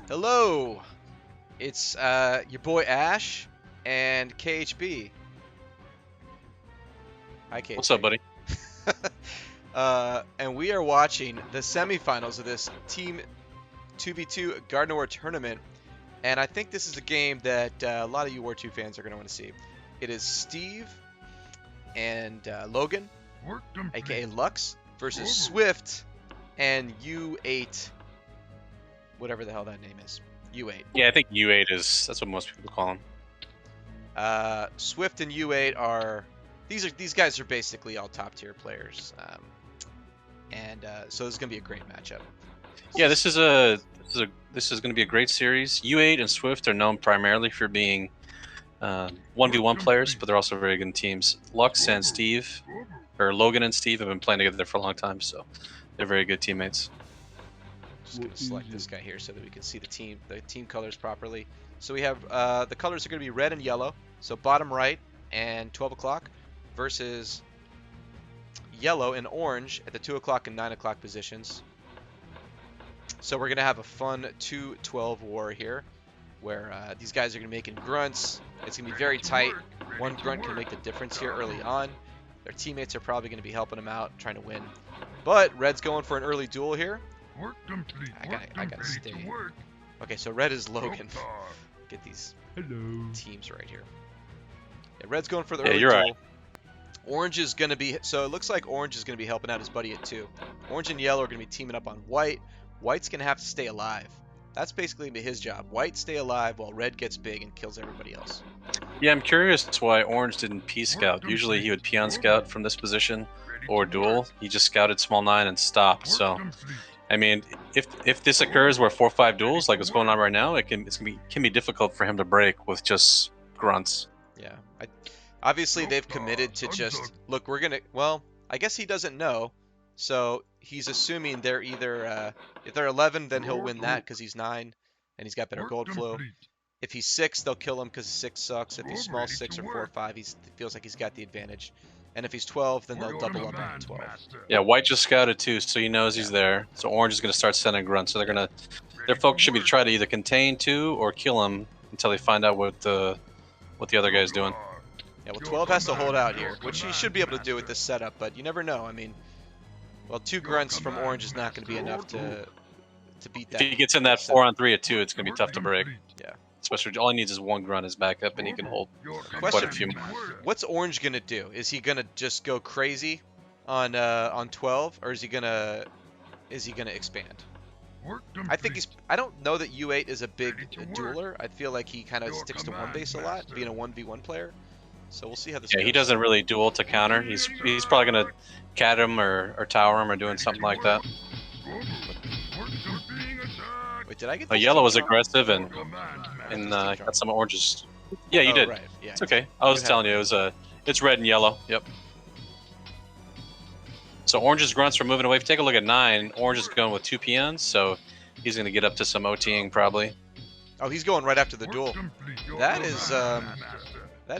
Hello, it's your boy Ash and KHB. Hi, KHB. What's up, buddy? And we are watching the semifinals of this Team 2v2 War Tournament, and I think this is a game that a lot of you War2 fans are going to want to see. It is Steve and Logan, aka Lux, versus Swift and U8, whatever the hell that name is. U8. Yeah, I think U8 that's what most people call him. Swift and U8 are these guys are basically all top tier players, so this is gonna be a great matchup. Yeah, this is going to be a great series. U8 and Swift are known primarily for being 1v1 players, but they're also very good teams. Lux and Steve, or Logan and Steve, have been playing together for a long time, so they're very good teammates. Just gonna select this guy here so that we can see the team colors properly. So we have the colors are gonna be red and yellow. So bottom right and 12 o'clock versus yellow and orange at the 2 o'clock and 9 o'clock positions. So we're gonna have a fun 2-12 war here, where these guys are gonna be making grunts. It's gonna be very tight. One grunt can make the difference here early on. Their teammates are probably gonna be helping them out, trying to win. But red's going for an early duel here. I gotta stay. Okay, so red is Logan. Get these teams right here. Yeah, red's going for the early duel. Right. Orange is gonna be, so it looks like orange is gonna be helping out his buddy at 2. Orange and yellow are gonna be teaming up on white. White's gonna have to stay alive. That's basically gonna be his job. White stay alive while red gets big and kills everybody else. Yeah, I'm curious why orange didn't P scout. Usually he would peon scout from this position or duel. He just scouted small 9 and stopped. So, I mean, if this occurs where 4-5 duels, like what's going on right now, it can be difficult for him to break with just grunts. Yeah, obviously they've committed to just look. We're gonna. Well, I guess he doesn't know, so he's assuming they're either if they're 11, then he'll win that because he's 9 and he's got better gold flow. If he's 6, they'll kill him because 6 sucks. If he's small 6 or 4-5, he feels like he's got the advantage. And if he's 12, then they'll double up on 12. Yeah, white just scouted too, so he knows he's there. So orange is going to start sending grunts. So their focus should be to try to either contain 2 or kill him until they find out what the other guy's doing. Yeah, well, 12 has to hold out here, which he should be able to do with this setup, but you never know. I mean, well, 2 grunts from orange is not going to be enough to beat that. If he gets in that 4-on-3 at 2, it's going to be tough to break. Yeah. Especially, all he needs is 1 grunt as backup, and he can hold quite a few. What's orange gonna do? Is he gonna just go crazy on 12, or is he gonna expand? I think I don't know that U8 is a big dueler. I feel like he kind of sticks to one base a lot, being a 1v1 player. So we'll see how this goes. He doesn't really duel to counter. He's probably gonna cat him or tower him or doing something like that. Wait, did I get? Yellow was aggressive and got some oranges. Yeah, you did. Right. Yeah. It's okay. I was telling you, it's red and yellow. Yep. So orange's grunts are moving away. If you take a look at 9, orange is going with 2 peons, so he's going to get up to some OTing probably. Oh, he's going right after the duel. That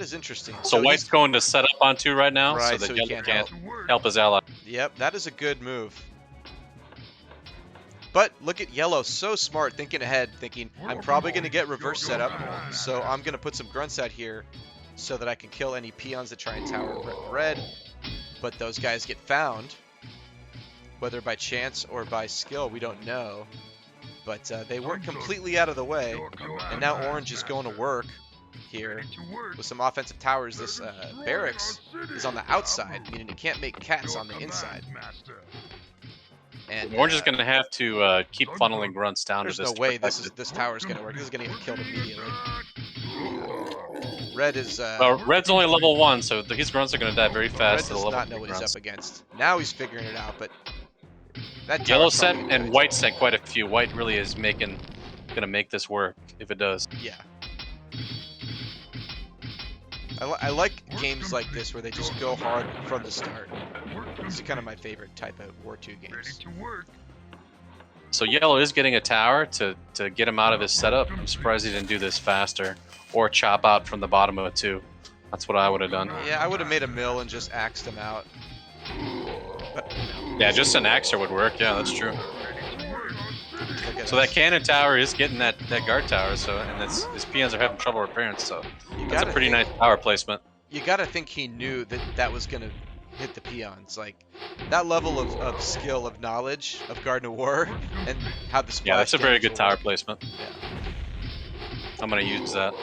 is interesting. So white's going to set up on 2 right now, right, so that he yellow can't help his ally. Yep, that is a good move. But look at yellow, so smart, thinking ahead, thinking, I'm probably going to get reverse setup, so I'm going to put some grunts out here so that I can kill any peons that try and tower red. But those guys get found, whether by chance or by skill, we don't know. But they weren't completely out of the way, and now orange is going to work here with some offensive towers. This barracks is on the outside, meaning it can't make cats on the inside. And orange is going to have to keep funneling grunts down to this. There's no way this tower is going to work. This is going to get killed immediately. Red is. Well, red's only level 1, so his grunts are going to die very fast. Red does not know what he's up against. Now he's figuring it out, but that yellow sent and white sent quite a few. White really is going to make this work if it does. Yeah. I like games like this where they just go hard from the start. This is kind of my favorite type of War 2 games. So yellow is getting a tower to get him out of his setup. I'm surprised he didn't do this faster. Or chop out from the bottom of it too. That's what I would have done. Yeah, I would have made a mill and just axed him out. But, yeah, just an axer would work. Yeah, that's true. So that cannon tower is getting that guard tower. So and his peons are having trouble repairing. So that's a pretty nice tower placement. You gotta think he knew that was gonna hit the peons. Like that level of skill, of knowledge of Garden of War, and how the splash. Yeah, that's a very good tower work. placement. Yeah. I'm gonna use that.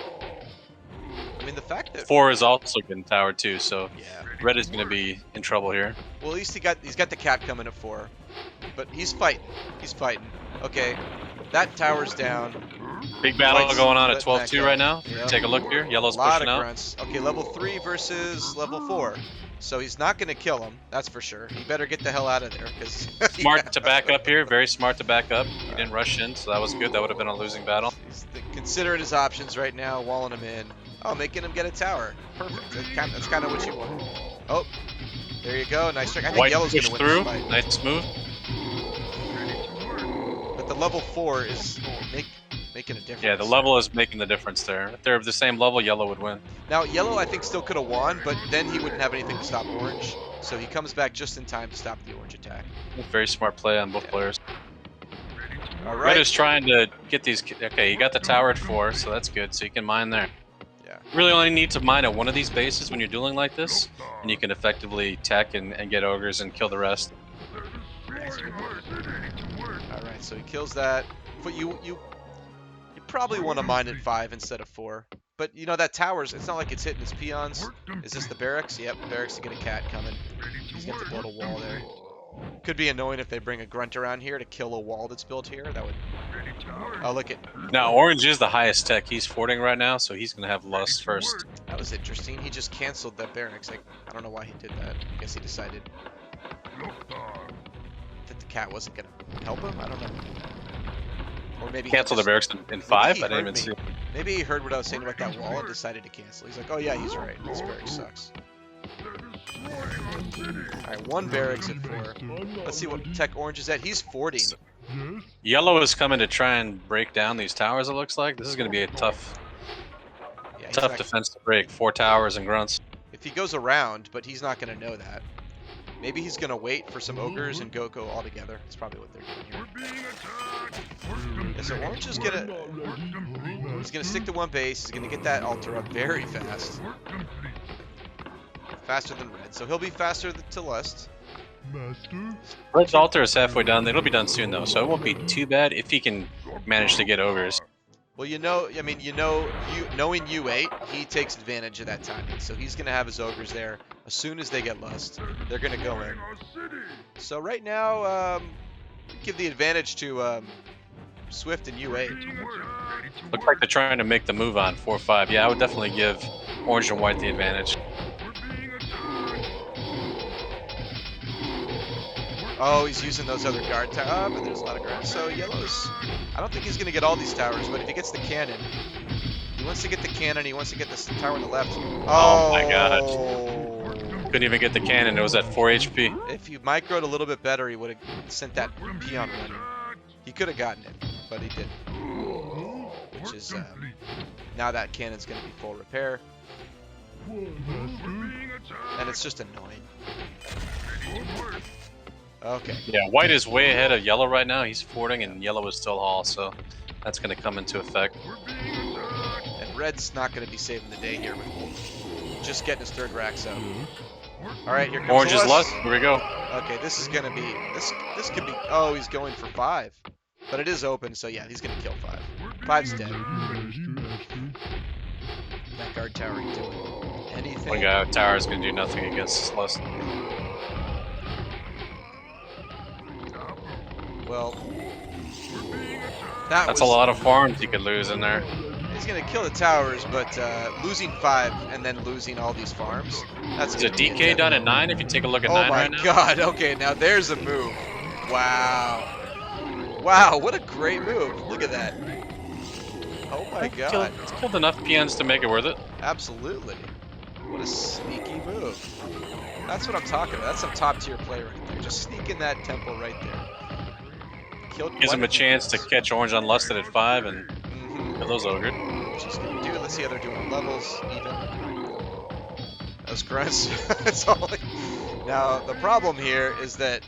I mean, the fact that 4 is also getting towered too, so yeah, red is gonna be in trouble here. Well, at least he's got the cat coming at 4, but he's fighting. He's fighting. Okay, that tower's down. Big battle White's going on at letting that 12-2 go. right now. Yep. Take a look here. Yellow's A lot pushing of out. grunts. Okay, level 3 versus level 4. So he's not going to kill him, that's for sure. He better get the hell out of there. Cause Smart to back up here. Very smart to back up. He didn't rush in, so that was good. That would have been a losing battle. He's considering his options right now, walling him in. Oh, making him get a tower. Perfect. That's kind of what you want. Oh, there you go. Nice strike. I think White Yellow's going to pushed win through. this fight. Nice move. But the level 4 is making a difference. Yeah, the level is making the difference there. If they're the same level, Yellow would win. Now, Yellow, I think, still could have won, but then he wouldn't have anything to stop Orange. So he comes back just in time to stop the Orange attack. Very smart play on both players. All Red right. is trying to get these. Okay, you got the tower at 4, so that's good. So you can mine there. Yeah. Really only need to mine at one of these bases when you're dueling like this, and you can effectively tech and get ogres and kill the rest. All right, so he kills that. But you probably want to mine at 5 instead of 4. But you know that tower's. It's not like it's hitting his peons. Is this the barracks? Yep, barracks to get a cat coming. He's going to build a wall there. Could be annoying if they bring a grunt around here to kill a wall that's built here. That would. Oh, look at. Now Orange is the highest tech. He's forting right now, so he's gonna have lust first. That was interesting. He just canceled that barracks. Like, I don't know why he did that. I guess he decided that the cat wasn't gonna help him. I don't know. Or maybe Cancel the barracks in 5. I didn't even see. Maybe he heard what I was saying about that wall and decided to cancel. He's like, oh yeah, he's right. This barracks sucks. Alright, 1 barracks at 4. Let's see what tech Orange is at. He's 40. Yellow is coming to try and break down these towers. It looks like this is gonna be a tough defense to break. 4 towers and grunts. If he goes around, but he's not gonna know that. Maybe he's gonna wait for some ogres and go all together. That's probably what they're doing here. Yeah, so Orange is he's gonna stick to 1 base. He's gonna get that altar up very fast. Faster than Red, so he'll be faster to Lust. Red's altar is halfway done. It'll be done soon though, so it won't be too bad if he can manage to get ogres. Well, knowing U8, he takes advantage of that timing. So he's gonna have his ogres there as soon as they get Lust. They're gonna go in. So right now, give the advantage to Swift and U8. Looks like they're trying to make the move on 4-5. Yeah, I would definitely give Orange and White the advantage. Oh, he's using those other guard towers, but there's a lot of guards. So Yellow's, I don't think he's going to get all these towers, but if he gets the cannon, he wants to get the cannon, he wants to get this tower on the left. Oh my god. Couldn't even get the cannon, it was at 4 HP. If he microed a little bit better, he would have sent that peon running. He could have gotten it, but he didn't. Which is, now that cannon's going to be full repair. And it's just annoying. Okay. Yeah, White is way ahead of Yellow right now. He's forting, and Yellow is still Hall, so that's going to come into effect. And Red's not going to be saving the day here with just getting his 3rd racks out. All right, here comes Orange is Lust. Here we go. Okay, this is going to be this could be. Oh, he's going for 5, but it is open, so yeah, he's going to kill 5. 5's dead. That guard tower ain't doing anything. One guy with tower is going to do nothing against Lust. Well, that's a lot of farms you could lose in there. He's going to kill the towers, but losing 5 and then losing all these farms. That's Is a DK done at 9 if you take a look at 9 right now? Oh my god, okay, now there's a move. Wow. Wow, what a great move. Look at that. Oh my god. It's killed enough peons to make it worth it. Absolutely. What a sneaky move. That's what I'm talking about. That's some top tier play right there. Just sneaking that temple right there. Gives him a chance to catch Orange unlusted at 5 and kill those ogres. Which he's going to do. Let's see how they're doing on levels. Even. Those grunts. That's all. Now, the problem here is that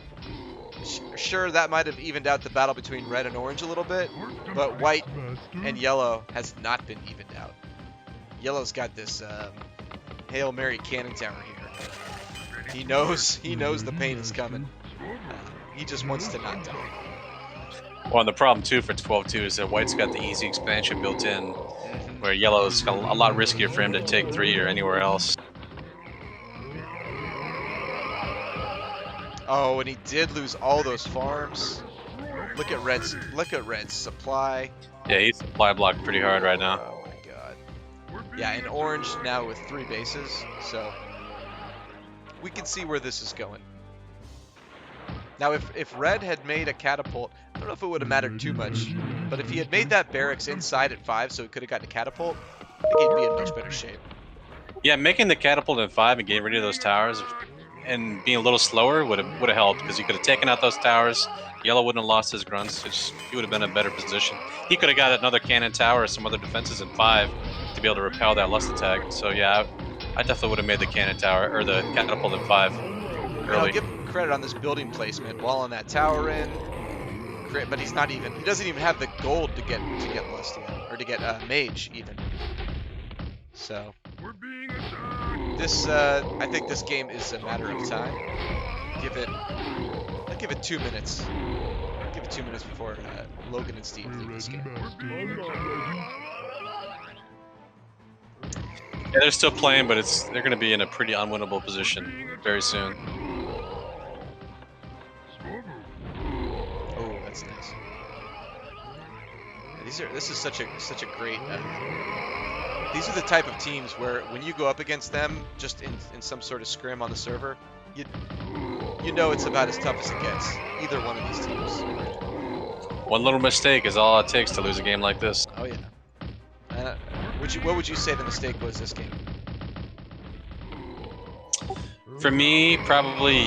Sure, that might have evened out the battle between red and orange a little bit, but white and yellow has not been evened out. Yellow's got this Hail Mary cannon tower here. He knows the pain is coming. He just wants to not die. Well, and the problem too for 12-2 is that white's got the easy expansion built in, where yellow's got a lot riskier for him to take 3 or anywhere else. Oh, and he did lose all those farms. Look at red's supply. Yeah, he's supply blocked pretty hard right now. Oh my god. Yeah, and orange now with 3 bases, so we can see where this is going. Now, if red had made a catapult, I don't know if it would have mattered too much, but if he had made that barracks inside at 5 so he could have gotten a catapult, I think he'd be in much better shape. Yeah, making the catapult in 5 and getting rid of those towers and being a little slower would have helped, because he could have taken out those towers. Yellow wouldn't have lost his grunts. He would have been in a better position. He could have got another cannon tower or some other defenses in 5 to be able to repel that lust attack. So yeah, I definitely would have made the cannon tower or the catapult in 5 early. I'll give him credit on this building placement, walling that tower in. But he doesn't even have the gold to get lust yet, or to get mage even. So this I think this game is a matter of time. I'll give it 2 minutes. I'll give it 2 minutes before Logan and Steve leave this game. Yeah, they're still playing, but they're going to be in a pretty unwinnable position very soon. Oh, that's nice. Yeah, this is such a great. These are the type of teams where when you go up against them, just in some sort of scrim on the server, you know it's about as tough as it gets. Either one of these teams. One little mistake is all it takes to lose a game like this. Oh yeah. What would you say the mistake was this game? For me, probably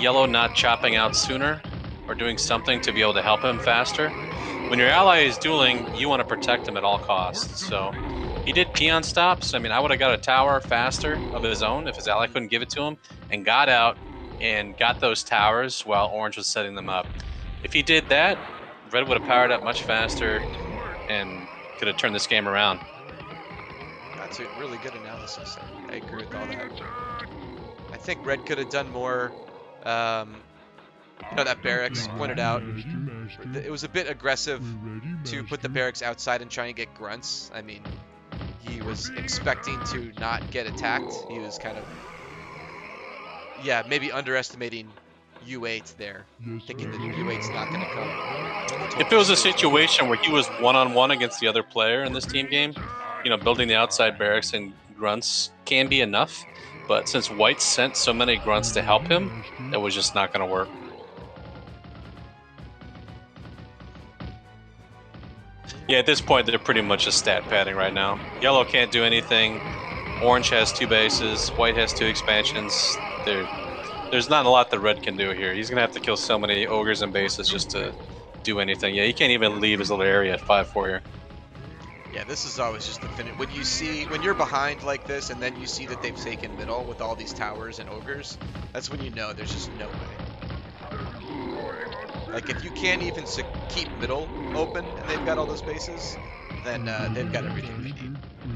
yellow not chopping out sooner or doing something to be able to help him faster. When your ally is dueling, you want to protect him at all costs. So he did peon stops. I mean, I would have got a tower faster of his own if his ally couldn't give it to him, and got out and got those towers while orange was setting them up. If he did that, red would have powered up much faster and could have turned this game around. That's a really good analysis. I agree with all that. I think red could have done more. That barracks pointed out. It was a bit aggressive to put the barracks outside and try and get grunts. I mean, he was expecting to not get attacked. He was kind of, maybe underestimating U8 there, thinking that U8's not going to come. If it was a situation where he was one-on-one against the other player in this team game, building the outside barracks and grunts can be enough. But since white sent so many grunts to help him, that was just not going to work. Yeah, at this point, they're pretty much just stat padding right now. Yellow can't do anything. Orange has 2 bases. White has 2 expansions. There's not a lot that red can do here. He's going to have to kill so many ogres and bases just to do anything. Yeah, he can't even leave his little area at 5-4 here. Yeah, this is always just the finish. When you're behind like this and then you see that they've taken middle with all these towers and ogres, that's when you know there's just no way. Like, if you can't even keep middle open and they've got all those bases, then they've got everything they need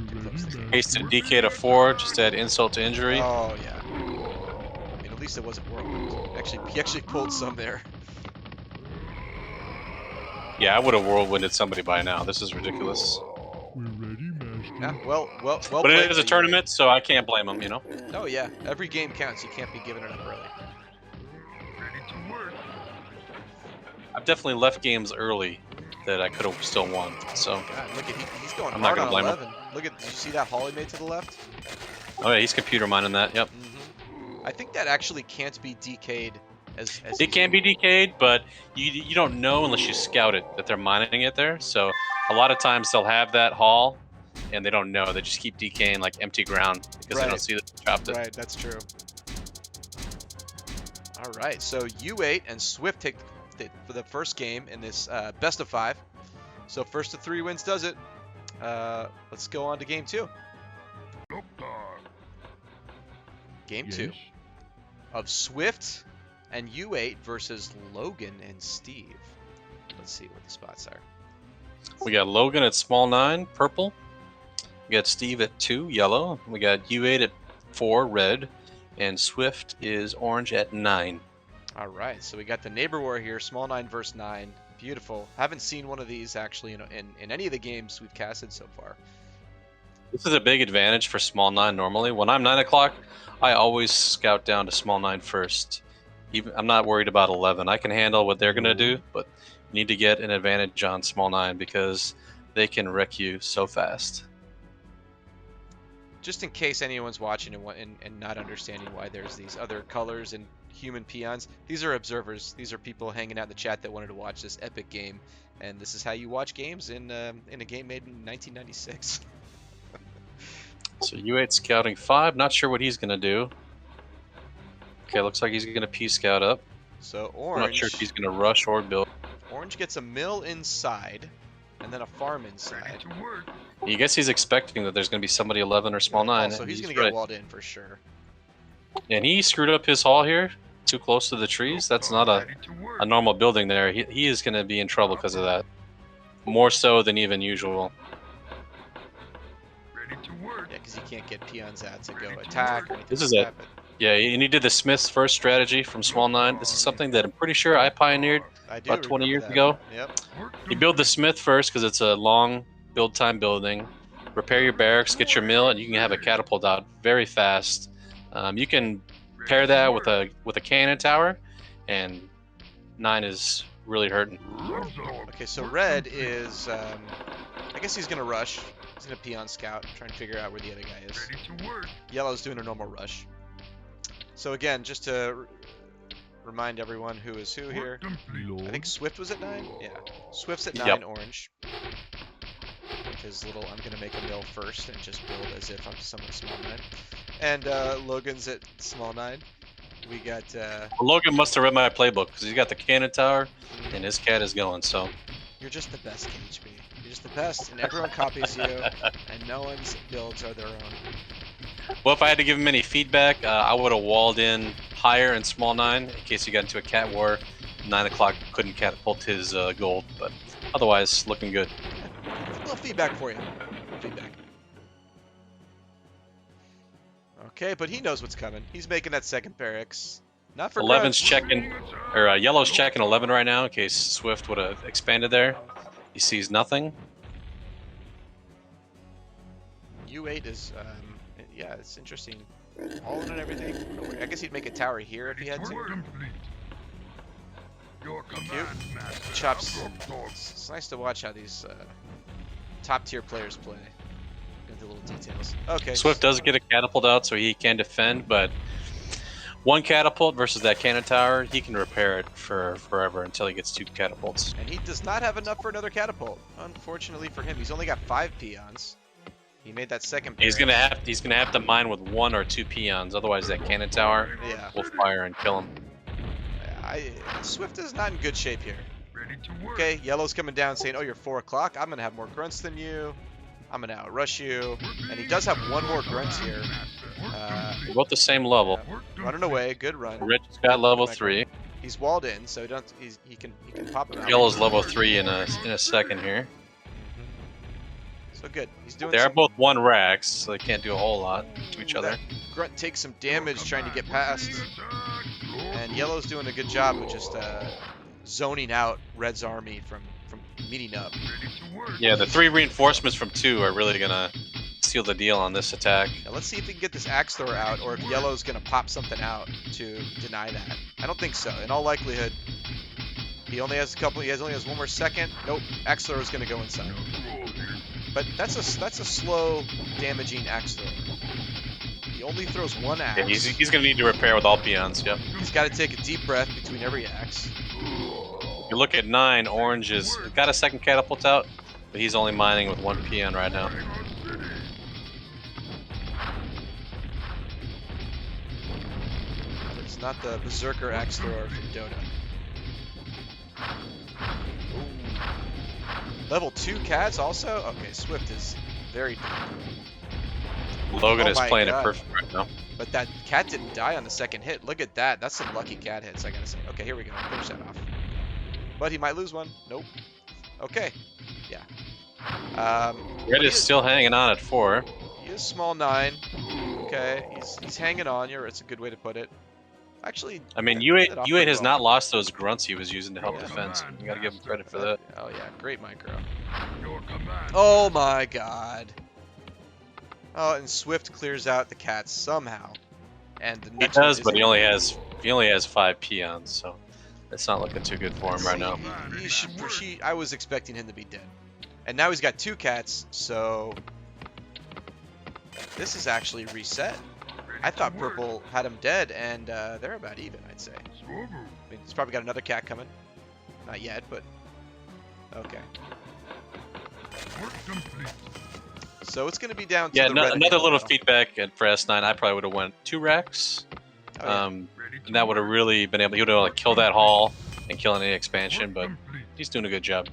to close the game. Hasted DK to 4, just to add insult to injury. Oh, yeah. I mean, at least it wasn't whirlwind. He actually pulled some there. Yeah, I would have whirlwinded somebody by now. This is ridiculous. Yeah, well but it is a tournament, so I can't blame him, Oh, yeah. Every game counts. You can't be giving it up early. I've definitely left games early that I could have still won. So God, look at he's going I'm hard not gonna on blame 11. Look at, did you see that haul he made to the left? Oh yeah, he's computer mining that. Yep. I think that actually can't be DK'd as it can be DK'd, but you don't know unless you scout it that they're mining it there. So a lot of times they'll have that haul and they don't know. They just keep DKing like empty ground because they don't see that they chopped it. Right, that's true. All right, so U8 and Swift take for the first game in this best of 5. So first of 3 wins does it. Let's go on to game 2. Game 2 of Swift And U8 versus Logan and Steve. Let's see what the spots are. We got Logan at small 9, purple. We got Steve at 2, yellow. We got U8 at 4, red. And Swift is orange at 9. All right, so we got the neighbor war here, small 9 versus 9. Beautiful. Haven't seen one of these actually in any of the games we've casted so far. This is a big advantage for small 9 normally. When I'm 9 o'clock, I always scout down to small 9 first. I'm not worried about 11. I can handle what they're going to do, but you need to get an advantage on small 9 because they can wreck you so fast. Just in case anyone's watching and not understanding why there's these other colors and human peons, these are observers. These are people hanging out in the chat that wanted to watch this epic game, and this is how you watch games in a game made in 1996. So U8 scouting 5. Not sure what he's going to do. Okay, looks like he's going to P-scout up. So orange. I'm not sure if he's going to rush or build. Orange gets a mill inside, and then a farm inside. You guess he's expecting that there's going to be somebody 11 or small 9. So he's going to get walled in for sure. And he screwed up his haul here, too close to the trees. That's not a normal building there. He is going to be in trouble because of that. More so than even usual. Yeah, because he can't get peons out to go attack or anything. This is it. Yeah, and he did the Smith's first strategy from small 9. This is something that I'm pretty sure I pioneered about 20 years ago. Yep. You build the Smith first because it's a long build time building. Repair your barracks, get your mill, and you can have a catapult out very fast. You can pair that with a cannon tower, and 9 is really hurting. Okay, so red is, I guess he's going to rush. He's going to peon scout, trying to figure out where the other guy is. Yellow's doing a normal rush. So again, just to remind everyone who is who here. I think Swift was at 9? Yeah. Swift's at 9, yep. Orange. With his little, I'm going to make a mill first and just build as if I'm someone small 9. And Logan's at small 9. We got... Well, Logan must have read my playbook because he's got the cannon tower and his cat is going, so... You're just the best, KHB. You're just the best, and everyone copies you, and no one's builds are their own. Well, if I had to give him any feedback, I would have walled in higher in small 9 in case he got into a cat war. 9 o'clock couldn't catapult his gold, but otherwise, looking good. A little feedback for you. Feedback. Okay, but he knows what's coming. He's making that second barracks. Not for 11's checking, or yellow's checking 11 right now in case Swift would have expanded there. He sees nothing. U8 is, yeah, it's interesting. All in and everything. I guess he'd make a tower here if he had to. Cute. Chops. It's nice to watch how these top tier players play. Get the little details. Okay. Swift does get a catapult out so he can defend, but one catapult versus that cannon tower, he can repair it for forever until he gets 2 catapults. And he does not have enough for another catapult. Unfortunately for him, he's only got 5 peons. He made that second pair. He's gonna have to mine with 1 or 2 peons, otherwise that cannon tower will fire and kill him. Swift is not in good shape here. Okay, yellow's coming down saying, oh, you're 4 o'clock. I'm gonna have more grunts than you. I'm gonna outrush you. And he does have 1 more grunt here. We're both the same level. Running away, good run. Red's got level 3. He's walled in, so he can pop him out. Yellow's level 3 in a second here. So good. He's doing. They are both 1 racks, so they can't do a whole lot to each other. Grunt takes some damage trying to get past, and yellow's doing a good job of just zoning out Red's army from meeting up. Yeah, the 3 reinforcements from 2 are really gonna seal the deal on this attack. Now let's see if we can get this axe thrower out, or if yellow's gonna pop something out to deny that. I don't think so. In all likelihood, he only has 1 more second. Nope, axe thrower's gonna go inside. But that's a slow, damaging axe thrower. He only throws 1 axe. Yeah, he's gonna need to repair with all peons. Yep. He's got to take a deep breath between every axe. You look at 9, Orange has got a second catapult out, but he's only mining with 1 peon right now. It's not the Berserker axe thrower from Dota. Ooh. Level 2 cats also? Okay, Swift is very Logan Oh is my playing it God. perfect right now. But that cat didn't die on the second hit. Look at that. That's some lucky cat hits, I gotta say. Okay, here we go. Finish that off. But he might lose one. Nope. Okay. Yeah. Red is still hanging on at 4. He is small 9. Okay. He's hanging on. It's a good way to put it. Actually, I mean, yeah, did it off U8 pretty has well. not lost those grunts he was using to help Yeah. defense. You gotta give him credit for that. Oh yeah, great micro. Oh my God. Oh, and Swift clears out the cats somehow. And the He next one does, but isn't- he only has 5 peons, so it's not looking too good for him right now. I was expecting him to be dead. And now he's got 2 cats, so this is actually reset. I thought purple had him dead, and they're about even, I'd say. I mean, he's probably got another cat coming. Not yet, but okay. So it's going to be down to Yeah, the red and another yellow little now. feedback for S9. I probably would have went 2 racks. Oh, yeah. And that would have really been able. He would have like kill that haul and kill any expansion, but he's doing a good job.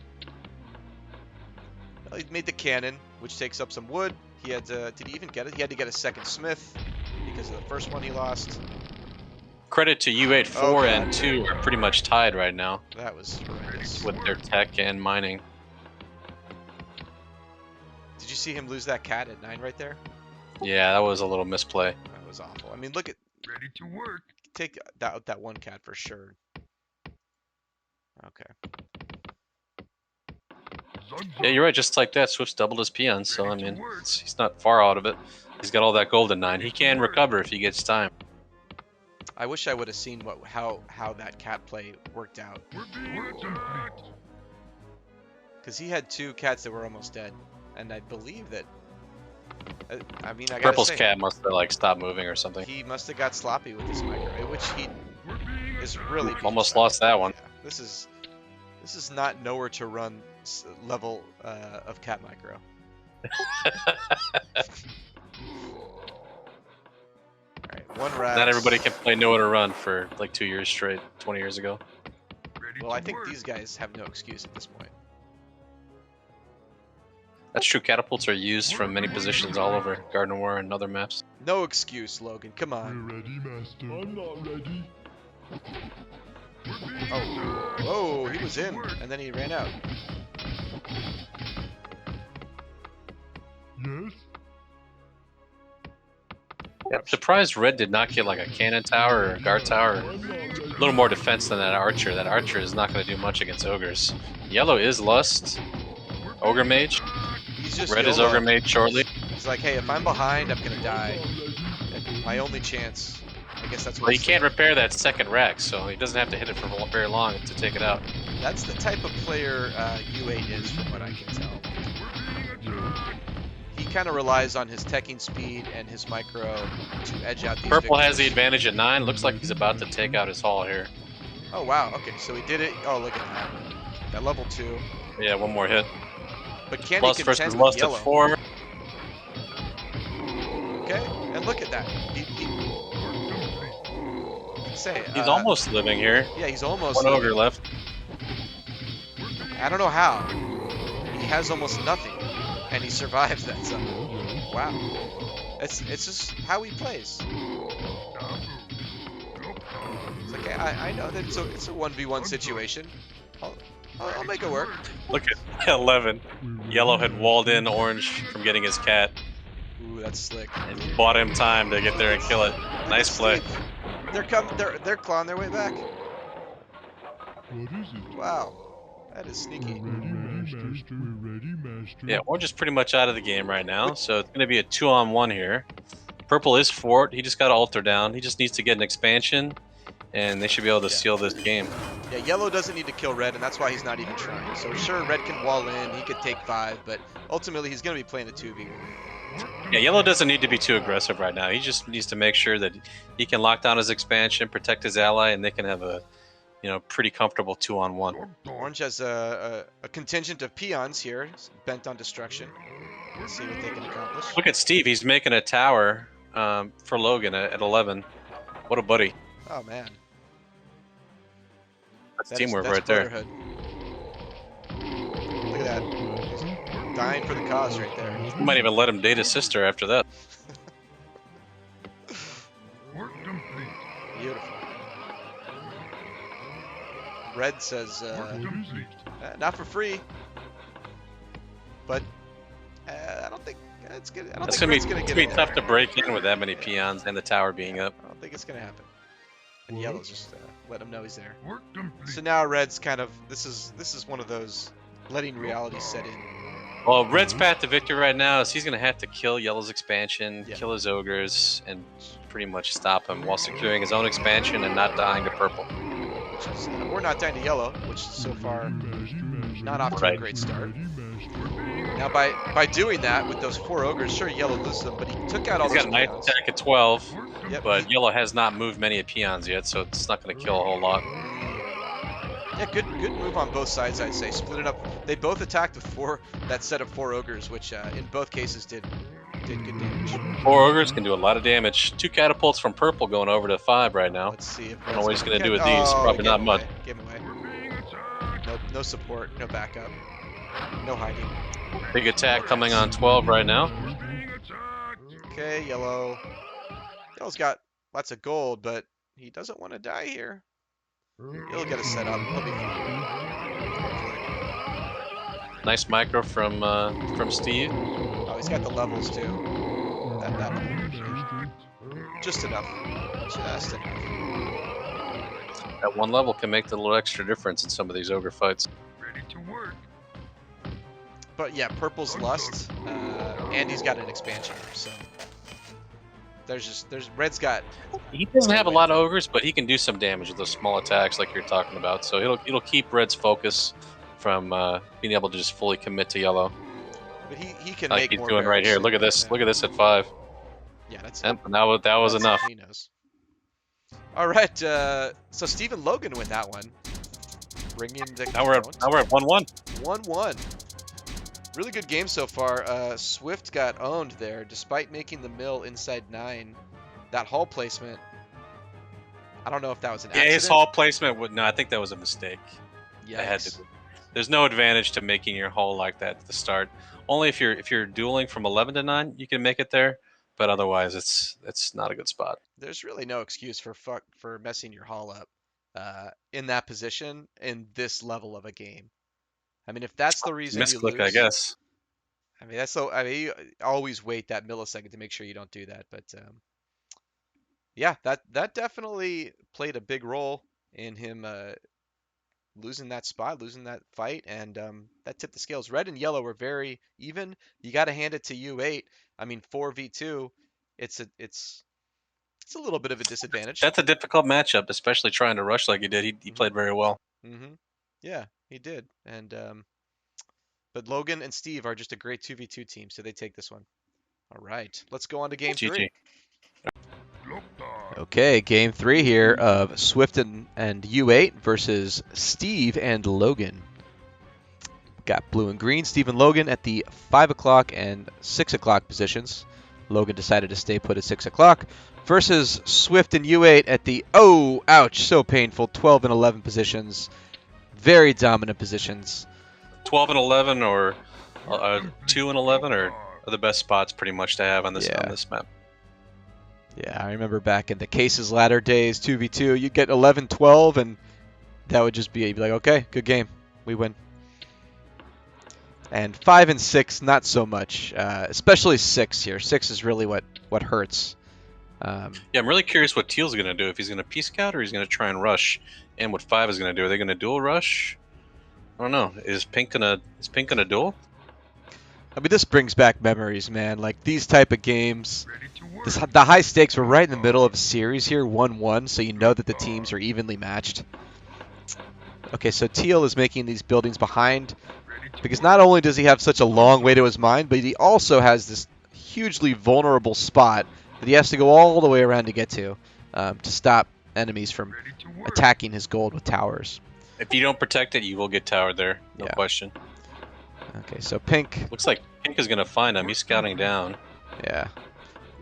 Well, he made the cannon, which takes up some wood. He had to, did he even get it? He had to get a second smith because of the first one he lost. Credit to U8 4 Oh, and God. 2 are pretty much tied right now That was horrendous. with their tech and mining. Did you see him lose that cat at 9 right there? Yeah, that was a little misplay. That was awful. I mean, look at, Ready to work. take that one cat for sure. Okay. Yeah, you're right. Just like that, Swift's doubled his peons, so I mean, he's not far out of it. He's got all that gold in 9. He can recover if he gets time. I wish I would have seen how that cat play worked out. We're being attacked. Because he had 2 cats that were almost dead. And I believe that, I mean, I gotta Purple's say, cat must have like stopped moving or something. he must have got sloppy with this micro, which he is really Almost being lost that one. Yeah, this is not nowhere to run level of cat micro. Alright, 1 rat. Not everybody can play nowhere to run for like 2 years straight, 20 years ago. Well, I think these guys have no excuse at this point. That's true. Catapults are used from many positions all over Garden War and other maps. No excuse, Logan. Come on. We're ready, Master. I'm not ready. Oh, whoa, he was in, and then he ran out. Yes. Yeah, I'm surprised Red did not get like a cannon tower or a guard tower. A little more defense than that archer. That archer is not going to do much against ogres. Yellow is Lust. Ogre Mage. He's just Red is YOLO. Ogre Mage shortly. He's like, hey, if I'm behind, I'm gonna die. And my only chance. I guess that's what Well, he he's can't saying. repair that second rack, so he doesn't have to hit it for very long to take it out. That's the type of player U8 is, from what I can tell. He kind of relies on his teching speed and his micro to edge out these Purple has the victors. advantage at 9. Looks like he's about to take out his haul here. Oh, wow. Okay, so he did it. Oh, look at that. That level 2. Yeah, one more hit. But can Lust he versus contend with Lust at yellow? 4. Okay, and look at that. Say, He's almost living here. Yeah, he's almost. One ogre left. I don't know how. He has almost nothing, and he survives that somehow. Wow. It's just how he plays. It's like, I know that it's a 1v1 situation. I'll make it work. Look at 11. Yellow had walled in orange from getting his cat Ooh, that's slick. and bought him time to get there and kill it. Nice play. They're clawing their way back. What is it? Wow. That is sneaky. We're ready, Master. We're ready, Master. Yeah, orange is pretty much out of the game right now, so it's going to be a 2-on-1 here. Purple is fort. He just got to altar down. He just needs to get an expansion, and they should be able to seal this game. Yeah, yellow doesn't need to kill red, and that's why he's not even trying. So sure, red can wall in, he could take 5, but ultimately he's going to be playing a 2v1. Yeah, yellow doesn't need to be too aggressive right now. He just needs to make sure that he can lock down his expansion, protect his ally, and they can have a pretty comfortable 2-on-1. Orange has a contingent of peons here, bent on destruction. Let's see what they can accomplish. Look at Steve. He's making a tower for Logan at 11. What a buddy. Oh, man. That's That is- teamwork that's right there. brotherhood. Look at that. He's dying for the cause right there. You might even let him date his sister after that. Beautiful. Red says, What is it? not for free. But I don't think it's gonna. I don't That's think gonna Red's gonna it's get gonna in be there. tough to break in with that many peons and the tower being up. I don't think it's gonna happen. And What? Yellow's just let him know he's there. Work complete. So now Red's kind of this is one of those letting reality set in. Well, Red's path to victory right now is he's gonna have to kill Yellow's expansion, Yeah. kill his ogres, and pretty much stop him while securing his own expansion and not dying to purple. Which is, or not down to Yellow, which so far not off to a Right. great start. Now by doing that with those 4 ogres, sure Yellow loses them, but he took out all He's those got a nice peons. attack at 12, Yep. but Yellow has not moved many peons yet, so it's not gonna kill a whole lot. Yeah, good move on both sides, I'd say. Split it up. They both attacked with that set of 4 ogres, which in both cases did good damage. 4 ogres can do a lot of damage. 2 catapults from purple going over to 5 right now. Let's see if I don't know what he's gonna do with these. Oh, Probably not much. Game away. No support, no backup, no hiding. Big attack coming on 12 right now. Okay, Yellow's got lots of gold, but he doesn't want to die here. He'll get a set up. He'll be fine. Nice micro from Steve. Oh, he's got the levels too. That'll do. Just enough. Just enough. That one level can make the little extra difference in some of these ogre fights. Ready to work. But yeah, purple's lust, and he's got an expansion, so there's red's got. He doesn't have a lot of ogres, but he can do some damage with those small attacks like you're talking about. So it'll keep red's focus from being able to just fully commit to yellow. But he can Like make he's more doing right barrels. here. Look at this. Look at this at 5. Yeah, that's. Yep, and that was that's enough. He knows. All right, so 00Logan win that one, bringing the. Now we're at 1-1. 1-1. Really good game so far. Swift got owned there, despite making the mill inside 9. That hall placement. I don't know if that was an accident. Yeah, his hall placement would. No, I think that was a mistake. Yeah. It had to be. There's no advantage to making your hall like that at the start. Only if you're dueling from 11 to 9, you can make it there. But otherwise, it's not a good spot. There's really no excuse for messing your hall up in that position in this level of a game. I mean, if that's the reason you lose, Misclick, I guess. I mean, that's so. I mean, you always wait that millisecond to make sure you don't do that. But yeah, that definitely played a big role in him losing that spot, losing that fight, and that tipped the scales. Red and yellow were very even. You got to hand it to U8. I mean, 4v2, it's a little bit of a disadvantage. That's a difficult matchup, especially trying to rush like he did. He played very well. Mm-hmm. Yeah, he did. And but Logan and Steve are just a great 2v2 team, so they take this one. All right, let's go on to game GG. 3. Okay, game 3 here of Swift and U8 versus Steve and Logan. Got blue and green. Steve and Logan at the 5 o'clock and 6 o'clock positions. Logan decided to stay put at 6 o'clock. Versus Swift and U8 at the, oh, ouch, so painful, 12 and 11 positions. Very dominant positions. 12 and 11 or 2 and 11 are the best spots pretty much to have on this map. Yeah, I remember back in the Cases Ladder days, 2v2, you'd get 11-12, and that would just be, you'd be like, okay, good game, we win. And 5 and 6, not so much, especially 6 here. 6 is really what hurts. Yeah, I'm really curious what Teal's going to do, if he's going to Peace Scout or he's going to try and rush, and what 5 is going to do. Are they going to dual rush? I don't know. Is Pink gonna duel? I mean, this brings back memories, man. Like, these type of games, the high stakes were right in the middle of a series here, 1-1, so you know that the teams are evenly matched. Okay, so Teal is making these buildings behind, because not only does he have such a long way to his mine, but he also has this hugely vulnerable spot that he has to go all the way around to get to stop enemies from attacking his gold with towers. If you don't protect it, you will get towered there. No question. Okay, so Pink. Looks like Pink is going to find him. He's scouting down. Yeah.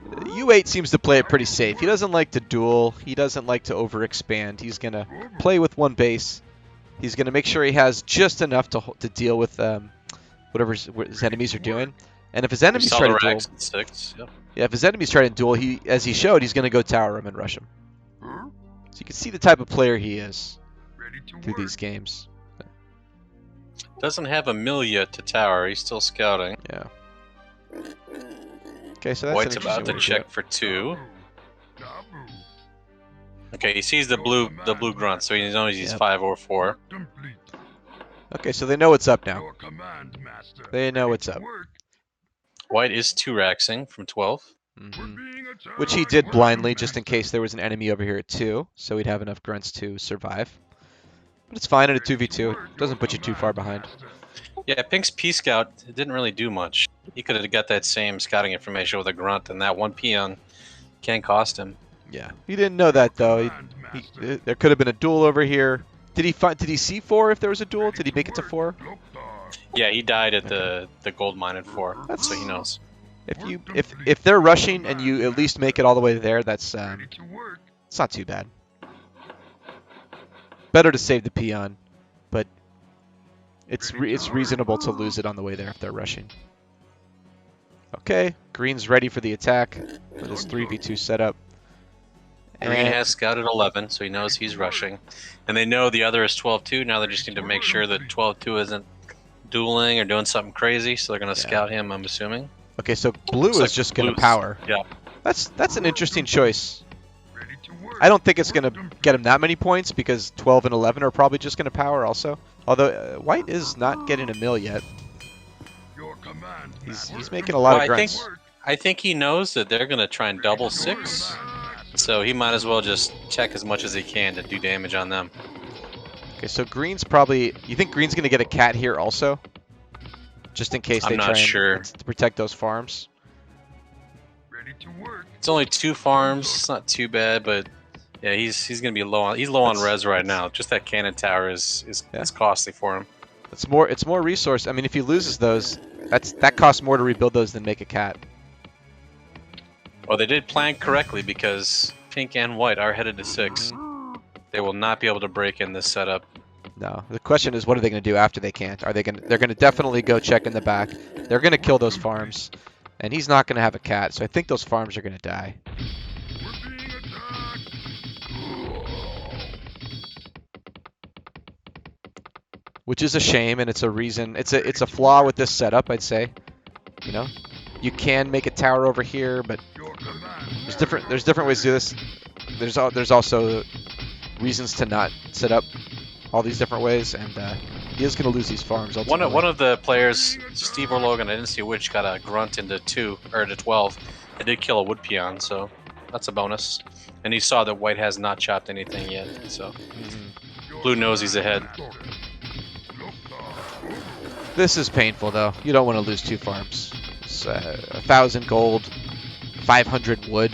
U8 seems to play it pretty safe. He doesn't like to duel. He doesn't like to overexpand. He's going to play with one base. He's going to make sure he has just enough to deal with whatever his enemies are doing. And if his enemies try to duel, 6. Yep. yeah, if his enemies try to duel, as he showed, he's going to go tower him and rush him. So you can see the type of player he is Ready to through work. these games. Doesn't have a mill yet to tower. He's still scouting. Yeah. Okay, so that's White's an about interesting to way check do for 2. Taboo. Okay, he sees the blue grunt, so he knows he's Yep. 5 or 4. Work complete. it. Okay, so they know what's up now. Your command, master. They know Ready what's to up. work. White is 2-raxing from 12. We're Mhm. being attacked. Which he did Work, blindly, just in master. case there was an enemy over here at 2, so he'd have enough grunts to survive. But it's fine at a Ready to 2v2. work, It doesn't your put you too far command, behind. master. Yeah, Pink's P-Scout didn't really do much. He could have got that same scouting information with a grunt, and that 1 peon can cost him. Yeah, he didn't know that though. Command, master. There could have been a duel over here. Did he see 4 if there was a duel? Did he make it to 4? Loktar. Yeah, he died at the gold mine at 4, That's- so he knows. If they're rushing and you at least make it all the way there, that's Ready to work. it's not too bad. Better to save the peon, but it's reasonable to lose it on the way there if they're rushing. Okay, green's ready for the attack with his 3v2 setup. Green And has scouted 11, so he knows he's rushing. And they know the other is 12-2. Now they just need to make sure that 12-2 isn't dueling or doing something crazy, so they're going to Yeah. scout him, I'm assuming. okay, so blue Looks is like just going to blue's- power. Yeah. That's an interesting choice. Ready to work. I don't think it's going to get him that many points because 12 and 11 are probably just going to power also. Although white is not getting a mill yet. Your command, He's master. making a lot Well, of I think- grunts. I think he knows that they're going to try and double 6, so he might as well just check as much as he can to do damage on them. Okay, so green's probably... You think green's going to get a cat here also? Just in case I'm they not try and sure. to protect those farms? Ready to work. It's only 2 farms. It's not too bad, but yeah, he's going to be low on. He's low on res right now. Just that cannon tower is Yeah. costly for him. It's more resource. I mean, if he loses those, that costs more to rebuild those than make a cat. Well, they did plan correctly because pink and white are headed to 6. They will not be able to break in this setup. No. The question is, what are they going to do after they can't? Are they going? They're going to definitely go check in the back. They're going to kill those farms, and he's not going to have a cat. So I think those farms are going to die. We're being attacked. Which is a shame, and it's a reason. It's a flaw with this setup, I'd say. You know, you can make a tower over here, but Your command. there's different ways to do this. There's also reasons to not set up all these different ways, and he is going to lose these farms ultimately. One of the players, Steve or Logan, I didn't see which, got a grunt into 2 or to 12. It did kill a wood peon, so that's a bonus. And he saw that white has not chopped anything yet, so Mhm. blue knows he's ahead. This is painful though. You don't want to lose 2 farms. It's 1,000 gold, 500 wood.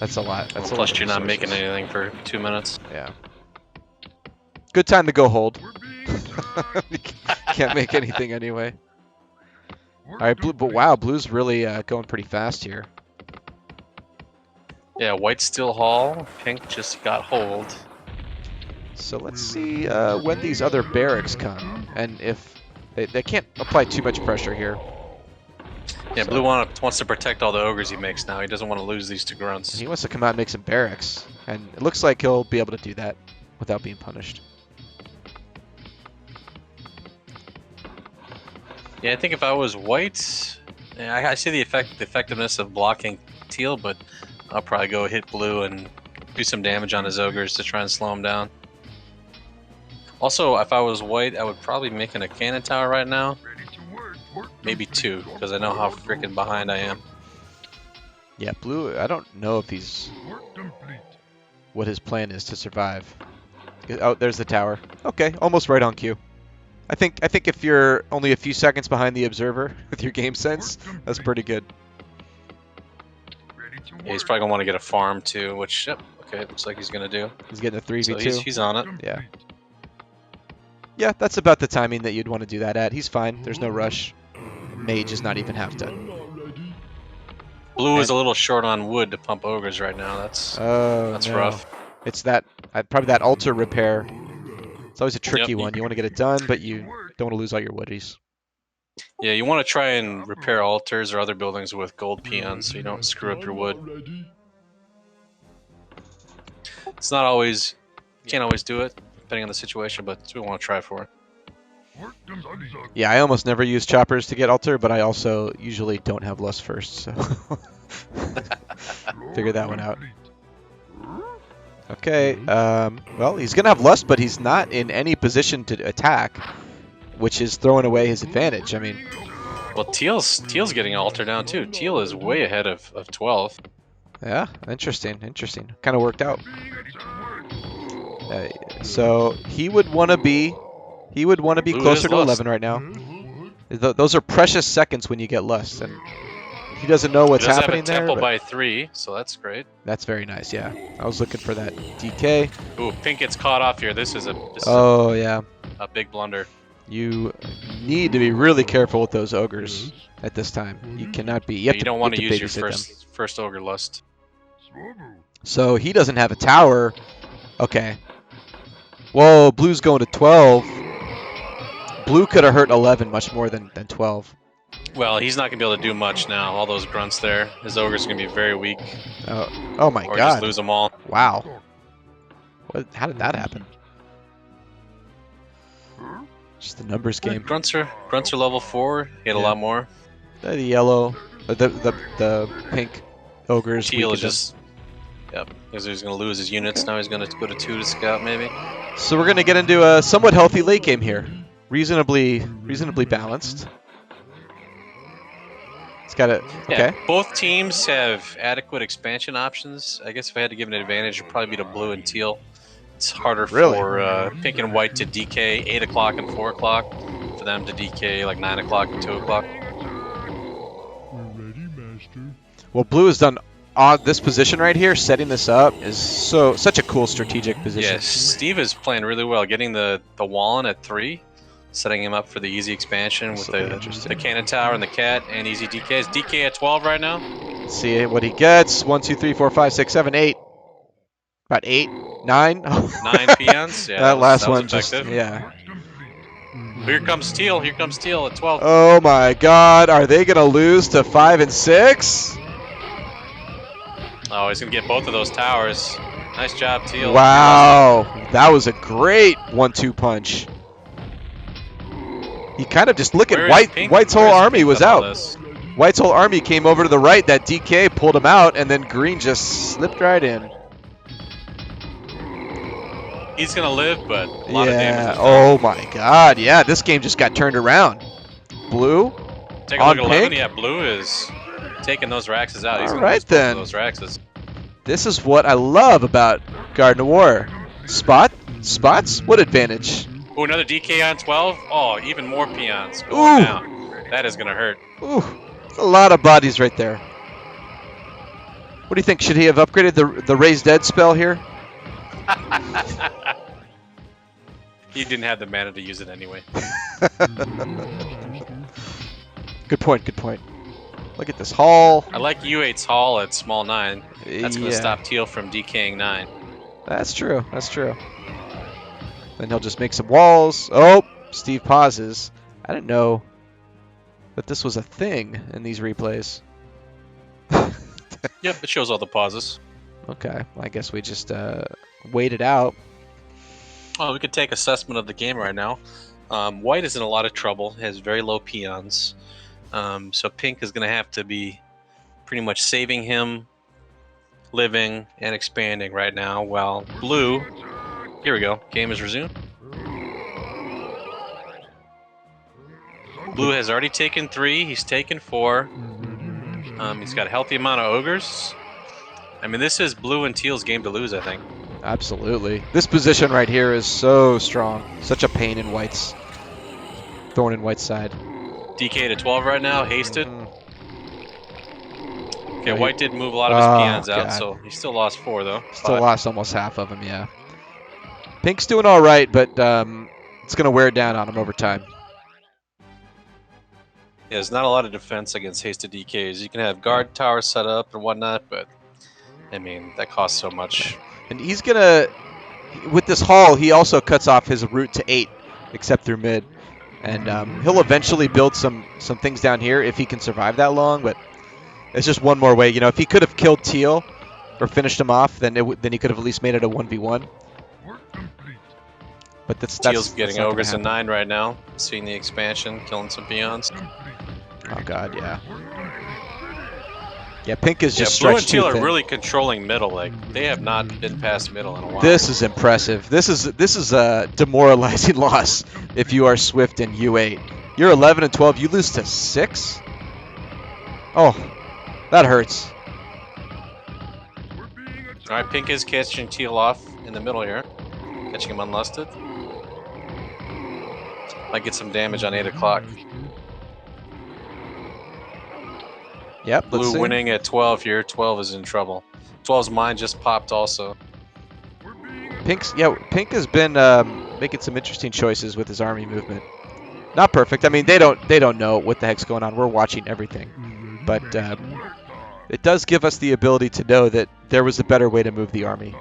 That's a lot. That's a lot Plus, of you're not making resources. anything for 2 minutes. Yeah. Good time to go hold. We're being attacked. Can't make anything anyway. Work All right, blue. But complete. wow, blue's really going pretty fast here. Yeah, white still haul, pink just got hold. So let's see when these other barracks come, and if they can't apply too much pressure here. Yeah, So- blue wants to protect all the ogres he makes now. He doesn't want to lose these 2 grunts. He wants to come out and make some barracks, and it looks like he'll be able to do that without being punished. Yeah, I think if I was white, yeah, I see the effectiveness of blocking teal, but I'll probably go hit blue and do some damage on his ogres to try and slow him down. Also, if I was white, I would probably make a cannon tower right now. Ready to work. Work Maybe complete. 2, because I know how freaking behind I am. Yeah, blue. I don't know if he's Work complete. what his plan is to survive. Oh, there's the tower. Okay, almost right on cue. I think if you're only a few seconds behind the observer with your game sense, that's pretty good. Ready to work. Yeah, he's probably gonna want to get a farm too, which yep, okay, looks like he's gonna do. He's getting a So 3v2. he's on it. Yeah. Yeah, that's about the timing that you'd want to do that at. He's fine. There's no rush. Mage is not even half done. Blue is a little short on wood to pump ogres right now. That's Oh, no. rough. It's that probably that altar repair. It's always a tricky Yep. one. You want to get it done, but you don't want to lose all your woodies. Yeah, you want to try and repair altars or other buildings with gold peons so you don't screw up your wood. It's not always, can't always do it, depending on the situation, but it's what we want to try for. Yeah, I almost never use choppers to get altar, but I also usually don't have lust first, so figure that one out. Okay, well, he's going to have lust, but he's not in any position to attack, which is throwing away his advantage. I mean... Well, Teal's getting altar down, too. Teal is way ahead of 12. Yeah, interesting. Kind of worked out. So he would want to be closer to 11 right now. Those are precious seconds when you get lust, and he doesn't know what's happening there. He does have a temple by 3, so that's great. That's very nice. Yeah, I was looking for that DK. Ooh, Pink gets caught off here. This is a big blunder. You need to be really careful with those ogres at this time. You cannot be. You don't want to use your them. first ogre lust. So he doesn't have a tower. Okay. Whoa, Blue's going to 12. Blue could have hurt 11 much more than 12. Well, he's not going to be able to do much now. All those grunts there. His ogre's going to be very weak. Oh my God. Or just lose them all. Wow. How did that happen? Just the numbers game. Grunts are level 4. He had a lot more. The yellow, the pink ogres. Teal is just... Yep, because he's going to lose his units. Now he's going to go to 2 to scout, maybe. So we're going to get into a somewhat healthy late game here. Reasonably balanced. It's got a... Okay. Yeah, both teams have adequate expansion options. I guess if I had to give an advantage, it would probably be to blue and teal. It's harder for pink and white to DK 8 o'clock and 4 o'clock. For them to DK like 9 o'clock and 2 o'clock. We're ready, Master. Well, blue has done on this position right here. Setting this up is such a cool strategic position. Yes, Steve is playing really well. Getting the wall in at 3. Setting him up for the easy expansion with the cannon tower and the cat and easy DKs. DK at 12 right now. Let's see what he gets. 1, 2, 3, 4, 5, 6, 7, 8. About 8, 9. 9 peons. Yeah, that last one effective. just, yeah. Here comes Teal. Here comes Teal at 12. Oh my God. Are they going to lose to 5 and 6? Oh, he's going to get both of those towers. Nice job, Teal. Wow. That was a great 1-2 punch. He kind of just look at White's whole army was out. White's whole army came over to the right. That DK pulled him out, and then Green just slipped right in. He's gonna live, but a lot of damage. Oh my God! Yeah, this game just got turned around. Blue. Take a look at 11. Yeah, blue is taking those Raxes out. He's all right then. Those Raxes. This is what I love about Garden of War. Spots. What advantage? Ooh, another DK on 12. Oh, even more peons going down. That is gonna hurt. Ooh, a lot of bodies right there. What do you think? Should he have upgraded the Raise Dead spell here? He didn't have the mana to use it anyway. Good point. Look at this haul. I like U8's haul at small 9. That's going to stop Teal from DKing 9. That's true. Then he'll just make some walls. Oh, Steve pauses. I didn't know that this was a thing in these replays. Yep, it shows all the pauses. Okay, well, I guess we just wait it out. Well, we could take assessment of the game right now. White is in a lot of trouble, has very low peons. So pink is going to have to be pretty much saving him, living, and expanding right now, while blue, here we go, game is resumed. Blue has already taken 3, he's taken 4. He's got a healthy amount of ogres. I mean, this is blue and teal's game to lose, I think. Absolutely. This position right here is so strong. Such a pain in White's. Thorn in White's side. DK to 12 right now, hasted. Okay, White did move a lot of his peons out, so he still lost 4, though. Still lost almost half of them, yeah. Pink's doing all right, but it's going to wear down on him over time. Yeah, there's not a lot of defense against hasted DKs. You can have guard towers set up and whatnot, but, I mean, that costs so much. And he's going to, with this haul, he also cuts off his route to 8, except through mid. And he'll eventually build some things down here if he can survive that long, but it's just one more way. You know, if he could have killed Teal or finished him off, then then he could have at least made it a 1v1. But that's Teal's getting not ogres gonna in 9 right now. Seeing the expansion, killing some peons. Oh god, yeah. Yeah, pink is just Blue and stretched too Teal are thin. really controlling middle. Like they have not been past middle in a while. This is impressive. This is a demoralizing loss if you are Swift in U8. You're 11 and 12. You lose to 6. Oh, that hurts. All right, pink is catching Teal off in the middle here, catching him unlusted. Might get some damage on 8 o'clock. Yep, let's Blue see. winning at 12 here. 12 is in trouble. 12's mind just popped also. Pink has been making some interesting choices with his army movement. Not perfect. I mean, they don't know what the heck's going on. We're watching everything, but it does give us the ability to know that there was a better way to move the army.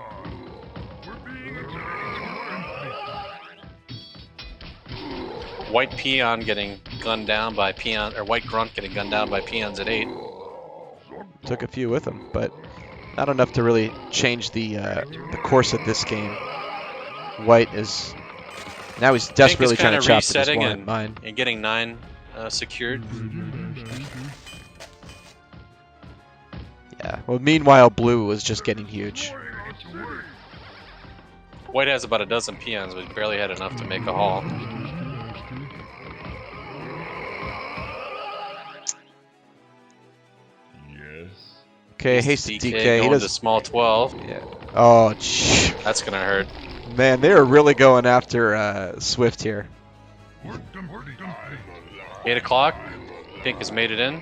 White peon getting gunned down by peon, or white grunt getting gunned down by peons at 8. Took a few with him, but not enough to really change the course of this game. White is now he's desperately trying to chop this one mine and getting 9 secured. Yeah. Well, meanwhile, blue was just getting huge. White has about a dozen peons, but he barely had enough to make a haul. Okay, hasted DK. Going He does to small 12. Yeah. Oh, that's gonna hurt. Man, they are really going after Swift here. 8 o'clock. Pink has made it in.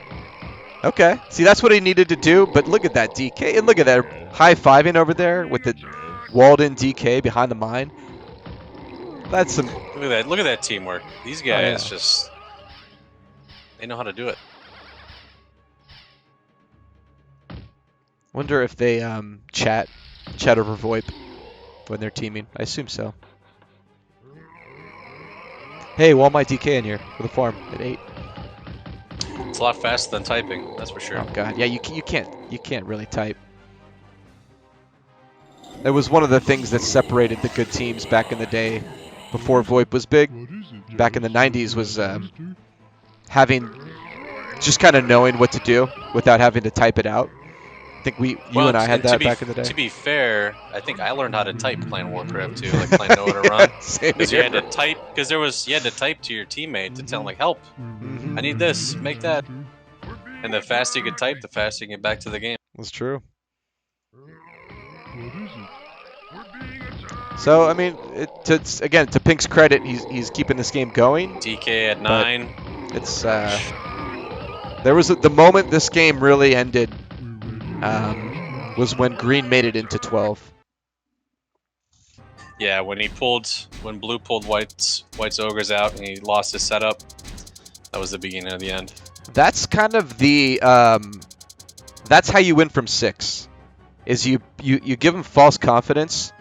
Okay. See, that's what he needed to do. But look at that DK, and look at that high-fiving over there with the walled-in DK behind the mine. That's some. Look at that! Look at that teamwork. These guys just they know how to do it. Wonder if they chat over VoIP when they're teaming. I assume so. Hey, wall my DK in here for the farm at 8. It's a lot faster than typing, that's for sure. Oh god, yeah, you can't really type. It was one of the things that separated the good teams back in the day, before VoIP was big. Back in the 90s was having just kind of knowing what to do without having to type it out. I think you and I had that back in the day. To be fair, I think I learned how to type playing Warcraft too, like playing Know How to Run. Because you had to type, you had to type to your teammate to tell him like, help, I need this, make that. And the faster you could type, the faster you get back to the game. That's true. So I mean, again, to Pink's credit, he's keeping this game going. DK at 9. It's there was the moment this game really ended. Was when green made it into 12. Yeah, when blue pulled white's ogres out and he lost his setup, that was the beginning of the end. That's kind of the that's how you win from 6. Is you give them false confidence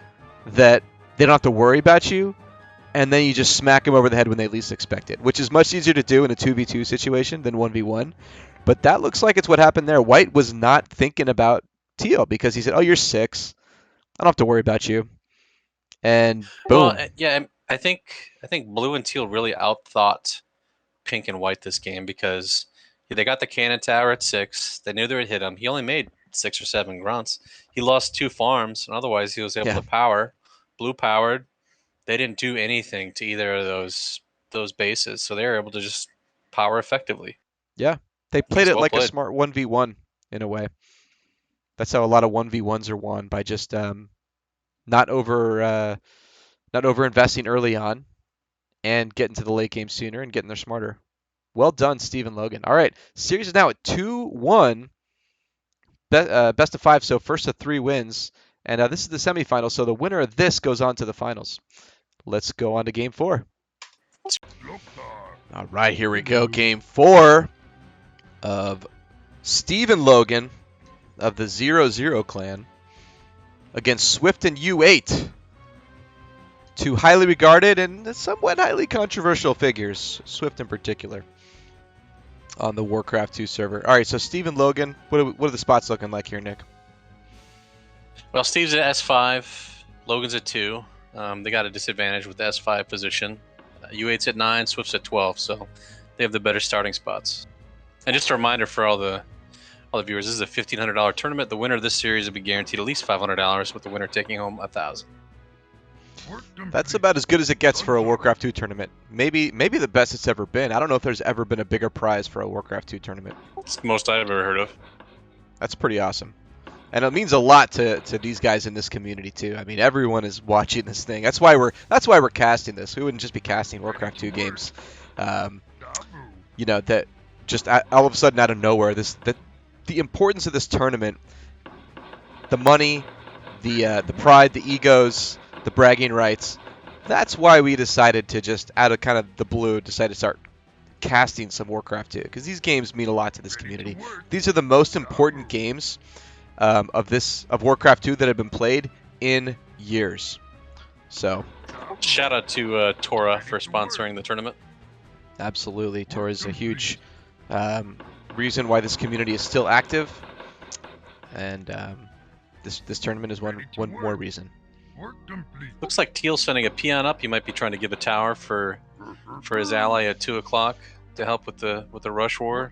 that they don't have to worry about you, and then you just smack them over the head when they least expect it, which is much easier to do in a 2v2 situation than 1v1. But that looks like it's what happened there. White was not thinking about Teal because he said, "Oh, you're 6. I don't have to worry about you." And boom. Well, yeah, I think blue and teal really outthought pink and white this game because they got the cannon tower at 6. They knew they would hit him. He only made 6 or 7 grunts. He lost 2 farms, and otherwise he was able to power. Blue powered. They didn't do anything to either of those bases, so they were able to just power effectively. Yeah. They played it like a smart 1v1 in a way. That's how a lot of 1v1s are won, by just not over investing early on and getting to the late game sooner and getting there smarter. Well done, 00Logan. All right, series is now at 2-1. Best of 5, so first of 3 wins. And this is the semifinal, so the winner of this goes on to the finals. Let's go on to game 4. All right, here we go. Game 4 of 00Logan of the 00 clan against Swift and U8. 2 highly regarded and somewhat highly controversial figures, Swift in particular, on the Warcraft 2 server. All right, so 00Logan, what are the spots looking like here, Nick? Well, Steve's at S5, Logan's at 2. They got a disadvantage with the S5 position. U8's at 9, Swift's at 12, so they have the better starting spots. And just a reminder for all the viewers, this is a $1,500 tournament. The winner of this series will be guaranteed at least $500, with the winner taking home $1,000. That's about as good as it gets for a Warcraft 2 tournament. Maybe the best it's ever been. I don't know if there's ever been a bigger prize for a Warcraft 2 tournament. It's the most I've ever heard of. That's pretty awesome. And it means a lot to these guys in this community too. I mean, everyone is watching this thing. That's why we're casting this. We wouldn't just be casting Warcraft 2 games. You know, that just all of a sudden out of nowhere, the importance of this tournament, the money, the pride, the egos, the bragging rights. That's why we decided to just, out of kind of the blue, decide to start casting some Warcraft 2, because these games mean a lot to this community. These are the most important games of Warcraft 2 that have been played in years. So, shout out to Tora for sponsoring the tournament. Absolutely, Tora is a huge reason why this community is still active, and this tournament is one more reason. Looks like Teal's sending a peon up. He might be trying to give a tower for his ally at 2 o'clock to help with the rush war.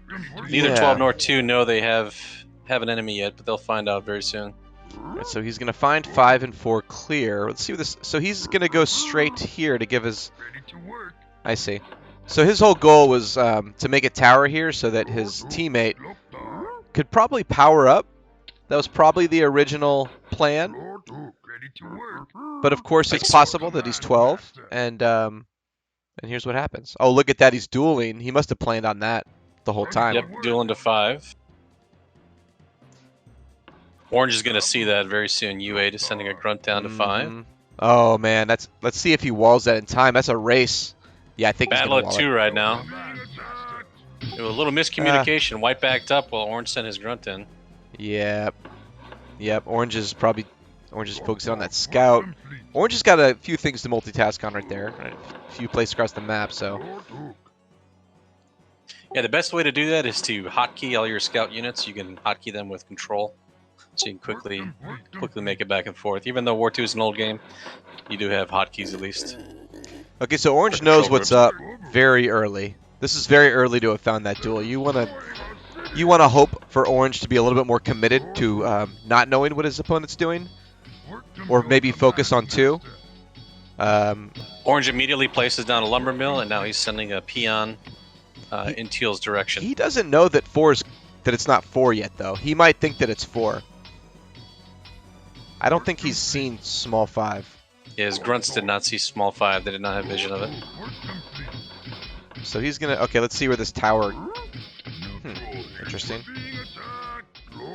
Neither 12 nor 2 know they have an enemy yet, but they'll find out very soon. Right, so he's gonna find 5 and 4 clear. Let's see what this. So he's gonna go straight here to give his. I see. So his whole goal was to make a tower here so that his teammate could probably power up. That was probably the original plan. But of course, it's possible that he's 12, and here's what happens. Oh, look at that! He's dueling. He must have planned on that the whole time. Yep, dueling to 5. Orange is going to see that very soon. U8 is sending a grunt down to 5. Oh man, let's see if he walls that in time. That's a race. Yeah, I think battle at 2 right now. It was a little miscommunication. White backed up while Orange sent his grunt in. Yep. Orange is focusing on that scout. Orange has got a few things to multitask on right there. A few places across the map, so. Yeah, the best way to do that is to hotkey all your scout units. You can hotkey them with control, so you can quickly make it back and forth. Even though War 2 is an old game, you do have hotkeys at least. Okay, so Orange knows what's up very early. This is very early to have found that duel. You wanna hope for Orange to be a little bit more committed to not knowing what his opponent's doing, or maybe focus on 2. Orange immediately places down a lumber mill, and now he's sending a peon in Teal's direction. He doesn't know that it's not 4 yet, though. He might think that it's 4. I don't think he's seen small 5. Yeah, his grunts did not see small 5. They did not have vision of it. So he's gonna. Okay, let's see where this tower. Interesting.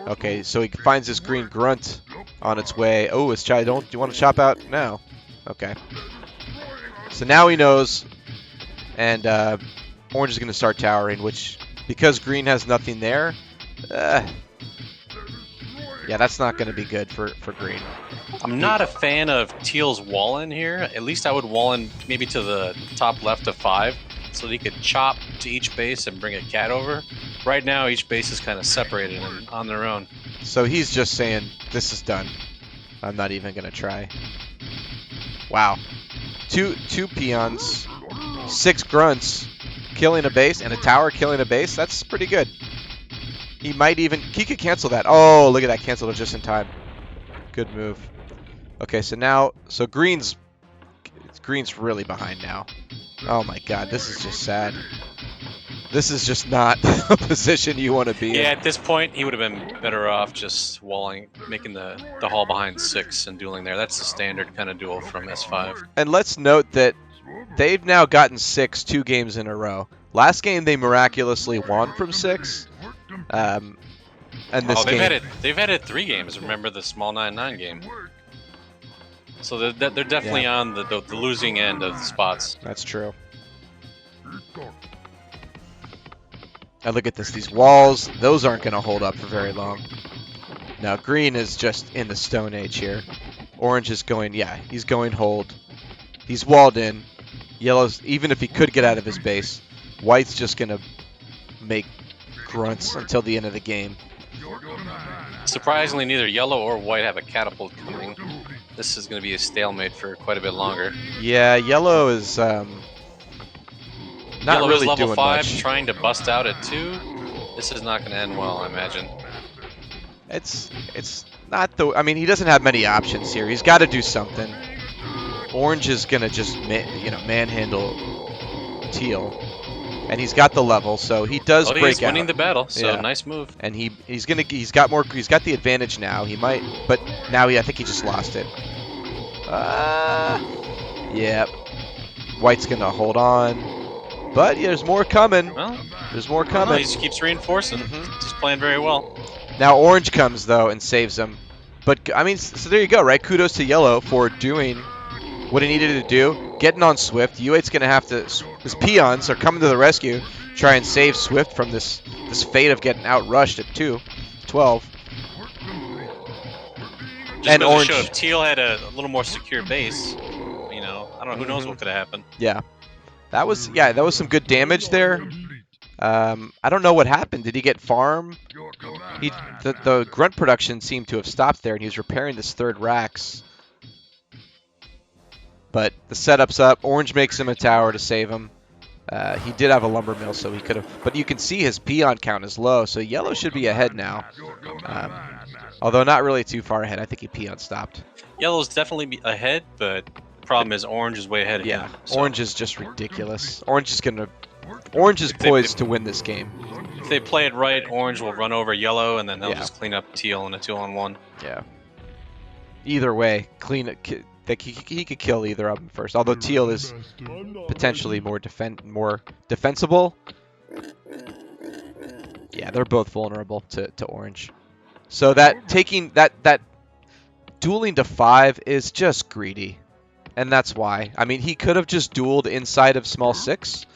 Okay, so he finds this green grunt on its way. Oh, it's Chai. Do you want to chop out now? Okay. So now he knows, and Orange is gonna start towering, which because green has nothing there. Yeah, that's not going to be good for green. I'm not a fan of Teal's wall in here. At least I would wall in maybe to the top left of 5 so that he could chop to each base and bring a cat over. Right now, each base is kind of separated and on their own. So he's just saying, this is done. I'm not even going to try. Wow. Two peons, 6 grunts killing a base, and a tower killing a base. That's pretty good. He could cancel that. Oh, look at that, canceled it just in time. Good move. Okay, so green's really behind now. Oh my god, this is just sad. This is just not a position you want to be in. Yeah, at this point, he would have been better off just walling, making the hall behind 6 and dueling there. That's the standard kind of duel from S5. And let's note that they've now gotten 6 2 games in a row. Last game, they miraculously won from 6. And this game, they've had it 3 games. Remember the small 9-9 game. So they're definitely on the losing end of the spots. That's true. And look at this. These walls, those aren't going to hold up for very long. Now, green is just in the Stone Age here. Orange is going, he's going hold. He's walled in. Yellow's, even if he could get out of his base, white's just going to make grunts until the end of the game. Surprisingly, neither yellow or white have a catapult coming. This is going to be a stalemate for quite a bit longer. Yeah, yellow is not Yellow really is level doing 5, much. trying to bust out at 2. This is not going to end well, I imagine. It's not the. I mean, he doesn't have many options here. He's got to do something. Orange is gonna just manhandle teal, and he's got the level, so he does break He's winning out. the battle, so Yeah. nice move. And he's got the advantage now. He might, but now I think he just lost it. Yeah. White's gonna hold on, but there's more coming. Well, There's more no, coming. he just keeps reinforcing. He's playing very well. Now orange comes though and saves him. But I mean, so there you go, right? Kudos to yellow for doing what he needed to do, getting on Swift. U8's gonna have to. His peons are coming to the rescue, try and save Swift from this fate of getting outrushed at 2-12. Just And goes to orange. show if teal had a little more secure base, you know, I don't know, who knows what could have happened. Yeah, that was some good damage there. I don't know what happened. Did he get farm? The grunt production seemed to have stopped there, and he was repairing this third Rax. But the setup's up. Orange makes him a tower to save him. He did have a lumber mill, so he could have. But you can see his peon count is low, so yellow should be ahead now. Although not really too far ahead. I think he peon stopped. Yellow's definitely ahead, but the problem is orange is way ahead of him. So Orange is just ridiculous. Orange is poised to win this game. if they play it right, orange will run over yellow, and then they'll Yeah. just clean up teal in a 2-on-1. Yeah. Either way, clean it. He could kill either of them first. Although teal is potentially more defensible. Yeah, they're both vulnerable to orange. So that taking that dueling to 5 is just greedy, and that's why. I mean, he could have just dueled inside of small 6,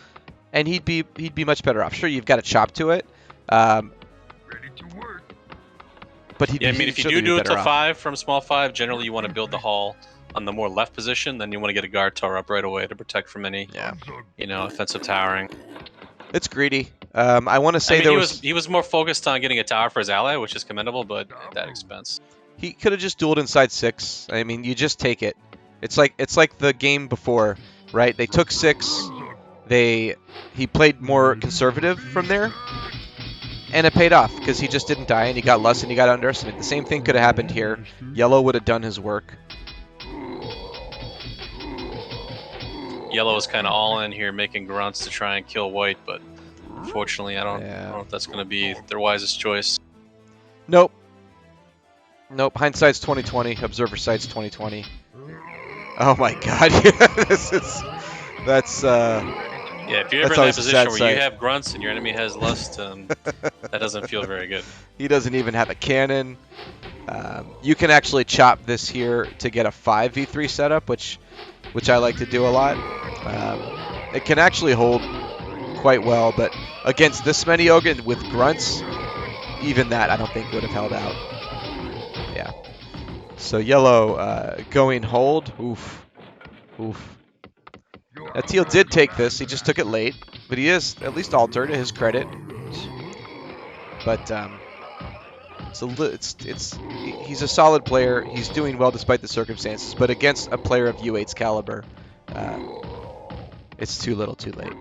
and he'd be much better off. Sure, you've got to chop to it, but Yeah, I mean, if you do it to 5 from small 5, generally you want to build the hall on the more left position, then you want to get a guard tower up right away to protect from any, offensive towering. It's greedy. I want to say he was more focused on getting a tower for his ally, which is commendable, but at that expense. He could have just dueled inside 6. I mean, you just take it. It's like the game before, right? They took 6. He played more conservative from there, and it paid off because he just didn't die and he got less and he got underestimated. The same thing could have happened here. Yellow would have done his work. Yellow is kind of all in here, making grunts to try and kill white, but unfortunately, I don't know if that's going to be their wisest choice. Nope. Hindsight's 2020. Observer sight's 2020. Oh my God! That's. Yeah, if you're ever in that position where you have grunts and your enemy has lust, that doesn't feel very good. He doesn't even have a cannon. You can actually chop this here to get a 5v3 setup, which I like to do a lot. It can actually hold quite well, but against this many Ogan with grunts, even that I don't think would have held out. Yeah. So yellow going hold. Oof. Now teal did take this. He just took it late, but he is at least altered to his credit. But he's a solid player. He's doing well despite the circumstances, but against a player of U8's caliber, it's too little, too late.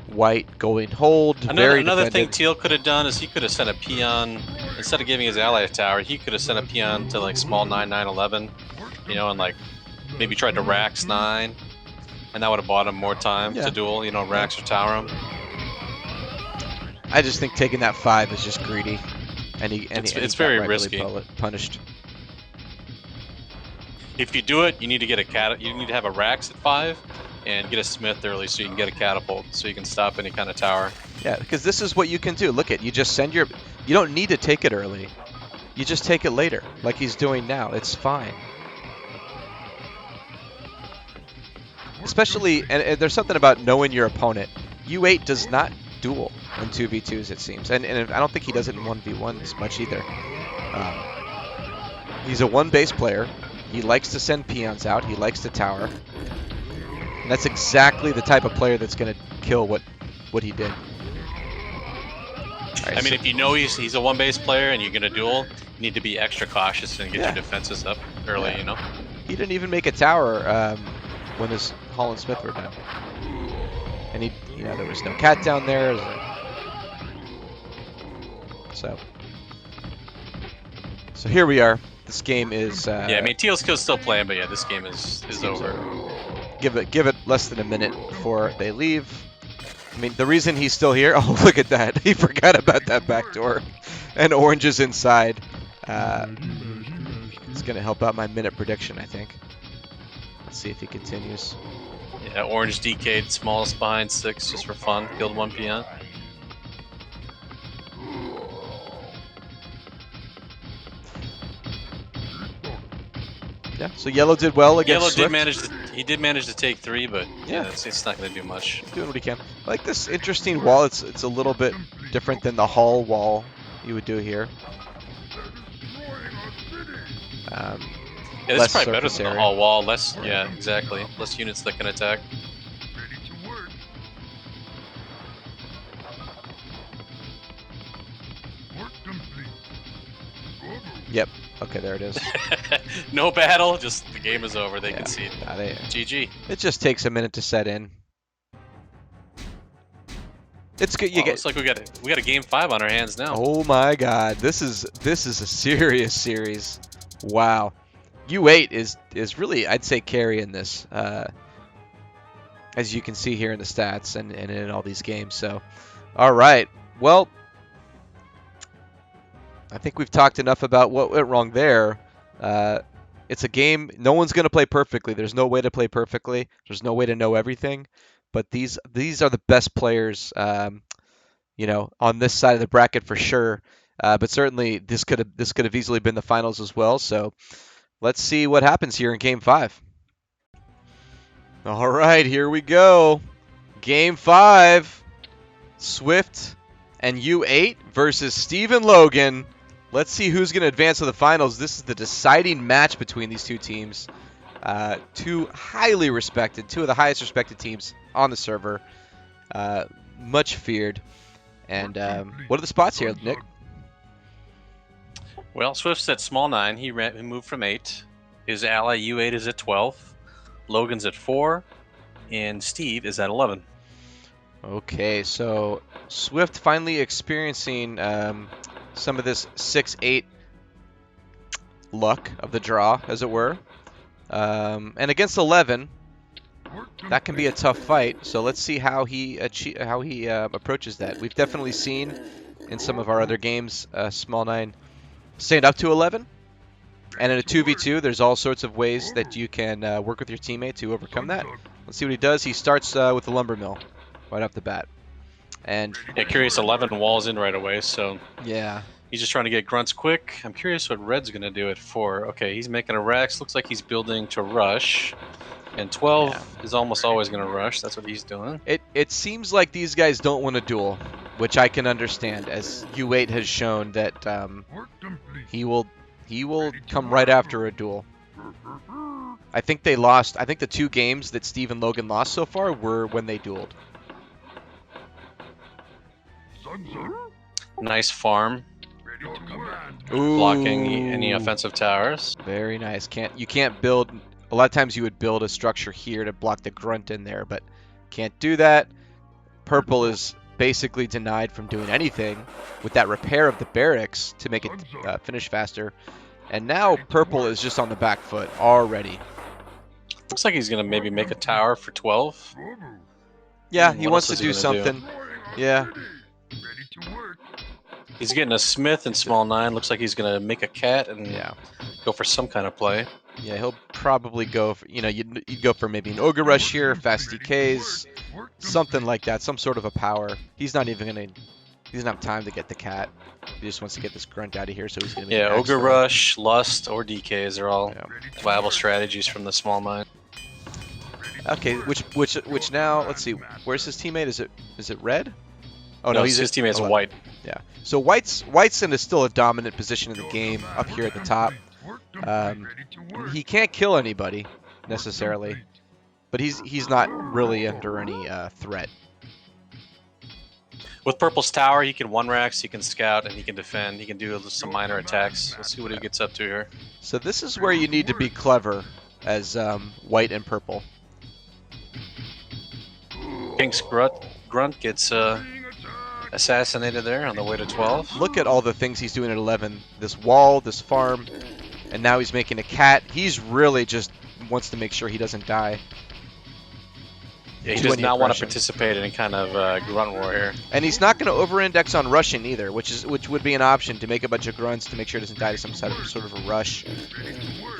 White going hold. Another thing teal could have done is he could have sent a peon instead of giving his ally a tower. He could have sent a peon to like small 9-9-11, and like maybe tried to Rax 9, and that would have bought him more time to duel. Rax or tower him. I just think taking that 5 is just greedy, and it's very risky. Punished. If you do it, you need to get you need to have a Rax at 5 and get a Smith early so you can get a catapult so you can stop any kind of tower. Yeah, because this is what you can do. Look you just send you don't need to take it early. You just take it later, like he's doing now. It's fine. Especially, and there's something about knowing your opponent. U8 does not duel in 2v2s, it seems. And I don't think he does it in 1v1s much either. He's a one-base player. He likes to send peons out. He likes to tower. And that's exactly the type of player that's going to kill what he did. Right, I mean, so- if you know he's a one-base player and you're gonna duel, you need to be extra cautious and get Yeah. your defenses up early. Yeah. You know. He didn't even make a tower when this Hall and Smith were done. And there was no cat down there. So here we are. This game is. Yeah, I mean, Teal's still playing, but yeah, this game is game's over. Give it less than a minute before they leave. I mean, the reason he's still here. Oh, look at that! He forgot about that back door, and Orange is inside. It's gonna help out my minute prediction, I think. Let's see if he continues. Yeah, Orange DK'd smallest behind 6 just for fun. Killed 1 peon. Yeah. So Yellow did well against Yellow Swift. did manage to take 3, but Yeah. yeah, it's not going to do much. Doing what he can. I like this interesting wall. It's a little bit different than the Hall wall you would do here. Yeah, this Less is probably better surface than the area. Hall wall. Less, yeah, exactly. Less units that can attack. Yep. Okay, there it is. No battle, just the game is over. They Yeah. concede. Nah, GG. it just takes a minute to set in. It's good. You Wow, get. looks like we got a game 5 on our hands now. Oh my God! This is a serious series. Wow. U8 is really, I'd say, carrying this, as you can see here in the stats and in all these games. So, all right. Well, I think we've talked enough about what went wrong there. It's a game. No one's going to play perfectly. There's no way to play perfectly. There's no way to know everything. But these are the best players, on this side of the bracket for sure. But certainly this could have easily been the finals as well. So let's see what happens here in Game 5. All right, here we go. Game 5. Swift and U8 versus Steve and Logan. Let's see who's going to advance to the finals. This is the deciding match between these two teams. Two of the highest respected teams on the server. Much feared. And what are the spots here, Nick? Well, Swift's at small 9. He moved from 8. His ally U8 is at 12. Logan's at 4. And Steve is at 11. Okay, so Swift finally experiencing some of this 6-8 luck of the draw, as it were. And against 11, that can be a tough fight. So let's see how he approaches that. We've definitely seen in some of our other games small 9 stand up to 11. And in a 2v2, there's all sorts of ways that you can work with your teammate to overcome that. Let's see what he does. He starts with the lumber mill right off the bat. And Yeah, curious 11 walls in right away, so yeah, he's just trying to get grunts quick. I'm curious what Red's going to do at 4. Okay, he's making a Rex. Looks like he's building to rush. And 12 is almost always going to rush. That's what he's doing. it seems like these guys don't want to duel, which I can understand, as U8 has shown that he will come right after a duel. I think they lost. I think the 2 games that Steve and Logan lost so far were when they dueled. Nice farm. Ooh, Blocking any offensive towers. Very nice. You can't build. A lot of times you would build a structure here to block the grunt in there, but can't do that. Purple is basically denied from doing anything with that repair of the barracks to make it finish faster. And now Purple is just on the back foot already. Looks like he's going to maybe make a tower for 12. Yeah, he What wants to else is he do gonna do? something. Yeah. He's getting a Smith in small 9. Looks like he's going to make a cat and Yeah. go for some kind of play. Yeah, he'll probably go for, you'd go for maybe an Ogre Rush here, fast DKs, something like that, some sort of a power. He doesn't have time to get the cat. He just wants to get this grunt out of here, so he's going to Yeah, Ogre Rush, Lust, or DKs are all viable strategies from the small mine. Okay, which now, let's see, where's his teammate? Is it red? Oh no, he's his teammate's 11. white. Yeah. So White's in still a dominant position in the game up here at the top. He can't kill anybody necessarily, but he's not really under any threat. With Purple's tower, he can one racks, he can scout, and he can defend. He can do some minor attacks. Let's see what he gets up to here. So this is where you need to be clever as white and purple. Pink's grunt gets assassinated there on the way to 12. Look at all the things he's doing at 11. This wall, this farm, and now he's making a cat. He's really just wants to make sure he doesn't die. Yeah, he does not want to participate in any kind of grunt war here. And he's not going to over-index on rushing either, which would be an option to make a bunch of grunts to make sure he doesn't die to some sort of a rush.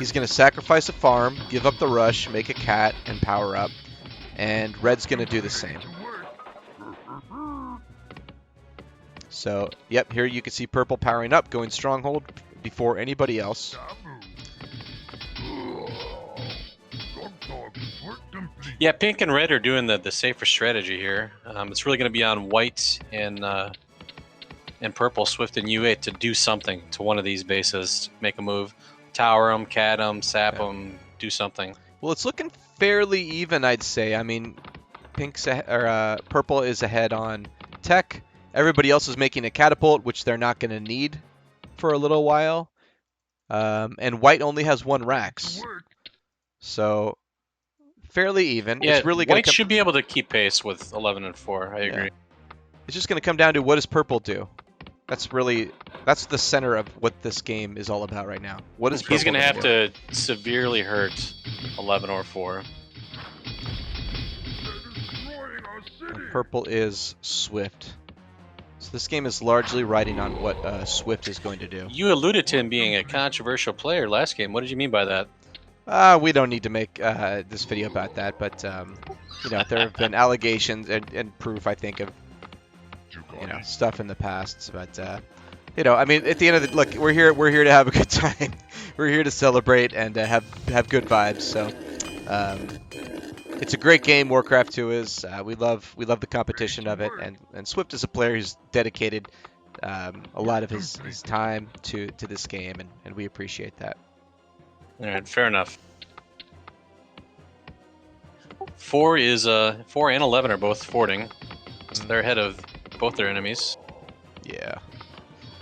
He's going to sacrifice a farm, give up the rush, make a cat, and power up. And Red's going to do the same. So, yep, here you can see Purple powering up, going Stronghold before anybody else. Yeah, Pink and Red are doing the safer strategy here. It's really going to be on White and Purple, Swift and U8 to do something to one of these bases, make a move, tower them, cat them, sap them, do something. Well, it's looking fairly even, I'd say. I mean, Purple is ahead on tech. Everybody else is making a catapult, which they're not going to need for a little while. And White only has 1 Rax. So, fairly even. Yeah, it's really White should be able to keep pace with 11 and 4. I agree. It's just going to come down to what does Purple do? That's the center of what this game is all about right now. What is Purple He's going to have do? to severely hurt 11 or 4. And Purple is Swift. So this game is largely riding on what Swift is going to do. You alluded to him being a controversial player last game. What did you mean by that? We don't need to make this video about that, but you know, there have been allegations and proof, I think, of stuff in the past. But you know, I mean, at the end of the look, we're here to have a good time. We're here to celebrate and have good vibes. So it's a great game. Warcraft 2 is. We love the competition of it, and Swift is a player who's dedicated a lot of his time to this game, and we appreciate that. All right, fair enough. 4 and 11 are both forting, so they're ahead of both their enemies. Yeah.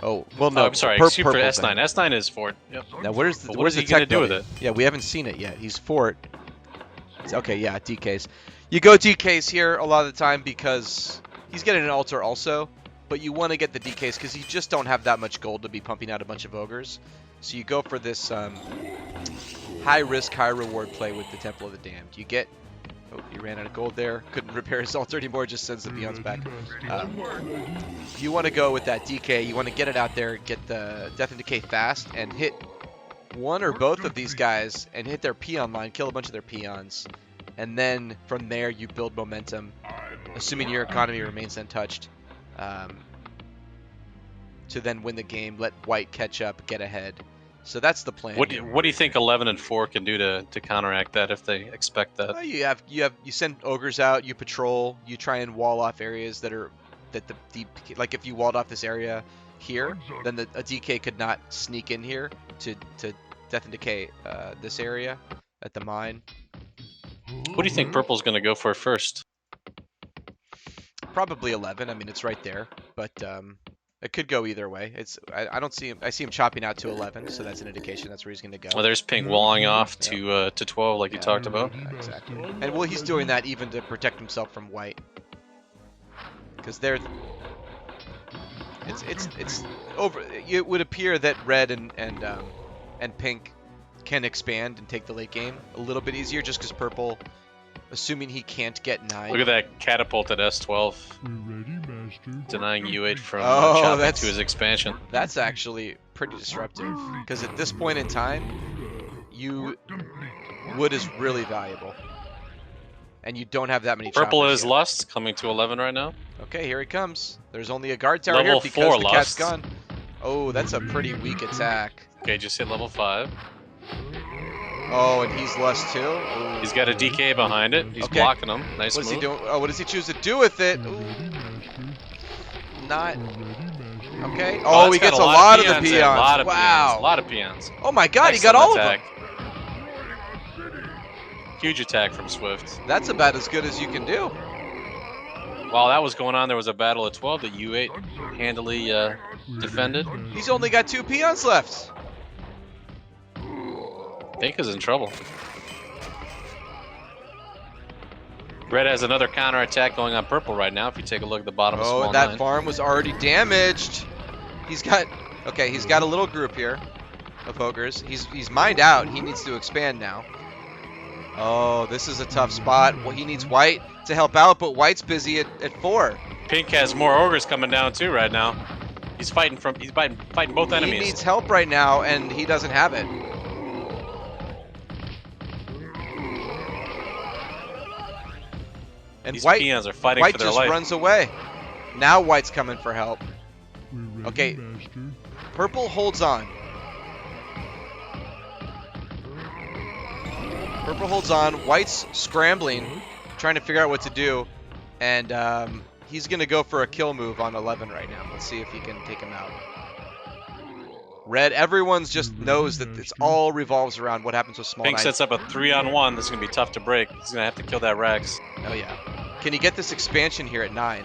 Oh well, no. I'm sorry. Excuse for S9. S9 is fort. Yep. Now where's he the gonna tech do with building? it? Yeah, we haven't seen it yet. He's fort. Okay, yeah, DKs. You go DKs here a lot of the time because he's getting an altar also, but you want to get the DKs because you just don't have that much gold to be pumping out a bunch of ogres. So you go for this high risk, high reward play with the Temple of the Damned. You get. Oh, he ran out of gold there. Couldn't repair his altar anymore. Just sends the peons back. You want to go with that DK. You want to get it out there, get the Death and Decay fast, and hit one or both of these guys and hit their peon line, kill a bunch of their peons. And then from there, you build momentum, assuming your economy remains untouched, to then win the game, let White catch up, get ahead. So that's the plan. What do you think 11 and 4 can do to counteract that if they expect that? Well, you send ogres out, you patrol, you try and wall off areas that the deep, like if you walled off this area here, then a DK could not sneak in here to Death and Decay this area at the mine. What do you think Purple's going to go for first? Probably 11. I mean, it's right there, but it could go either way. I don't see him. I see him chopping out to 11, so that's an indication that's where he's going to go. Well, there's Pink walling off to 12, like you talked about. Exactly. And well, he's doing that even to protect himself from White, because it's over. It would appear that Red and Pink can expand and take the late game a little bit easier, just because Purple, assuming he can't get 9. Look at that catapult at S12. We're ready, Master. Denying U8 from Oh, chopping to his expansion. That's actually pretty disruptive, because at this point in time, wood is really valuable, and you don't have that many. Purple is yet. Lust coming to 11 right now. Okay, here he comes. There's only a guard tower Level here because 4 the Lust. cat's gone. Oh, that's a pretty weak attack. Okay, just hit level 5. Oh, and he's Lust too. Ooh. He's got a DK behind it. He's Okay. blocking him. Nice What is move. he doing? Oh, what does he choose to do with it? We're Ooh, ready, Master. not. We're ready, Master. Okay. Oh, Oh, he that's gets got a lot of the peons peons. in, a lot of Wow. peons. A lot of peons. Oh my God, he got all Excellent of attack. Huge attack from Swift. them. That's about as good as you can do. While that was going on, there was a battle of 12 that U8 handily defended. He's only got 2 peons left. Pink is in trouble. Red has another counterattack going on purple right now. If you take a look at the bottom of small that 9. farm was already damaged. He's got a little group here of ogres. He's mined out. He needs to expand now. Oh, this is a tough spot. Well, he needs white to help out, but white's busy at 4. Pink has more ogres coming down too right now. He's fighting both enemies. He needs help right now, and he doesn't have it. And These white peons are fighting white for their just life. runs away. Now white's coming for help. We're ready, Okay. Master. Purple holds on. Purple holds on. White's scrambling, trying to figure out what to do. And he's going to go for a kill move on 11 right now. Let's see if he can take him out. Red, everyone's just knows that it's all revolves around what happens with small Pink 9. sets up a 3-on-1. This is going to be tough to break. He's going to have to kill that Rex. Oh, yeah. Can he get this expansion here at 9?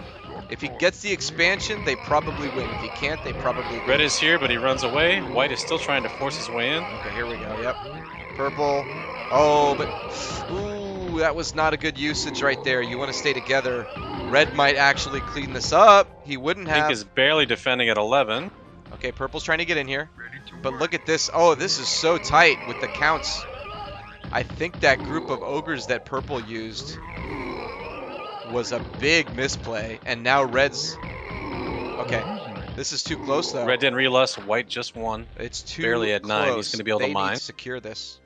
If he gets the expansion, they probably win. If he can't, they probably win. Red is here, but he runs away. White is still trying to force his way in. Okay, here we go. Yep. Purple. Oh, but... Ooh, that was not a good usage right there. You want to stay together. Red might actually clean this up. He wouldn't have... Pink is barely defending at 11. Okay, purple's trying to get in here. But look at this. Oh, this is so tight with the counts. I think that group of ogres that purple used was a big misplay. And now red's... Okay. This is too close, though. Red didn't relust. White just won. It's too barely at 9. close. He's going to be able to They mine. need to secure this.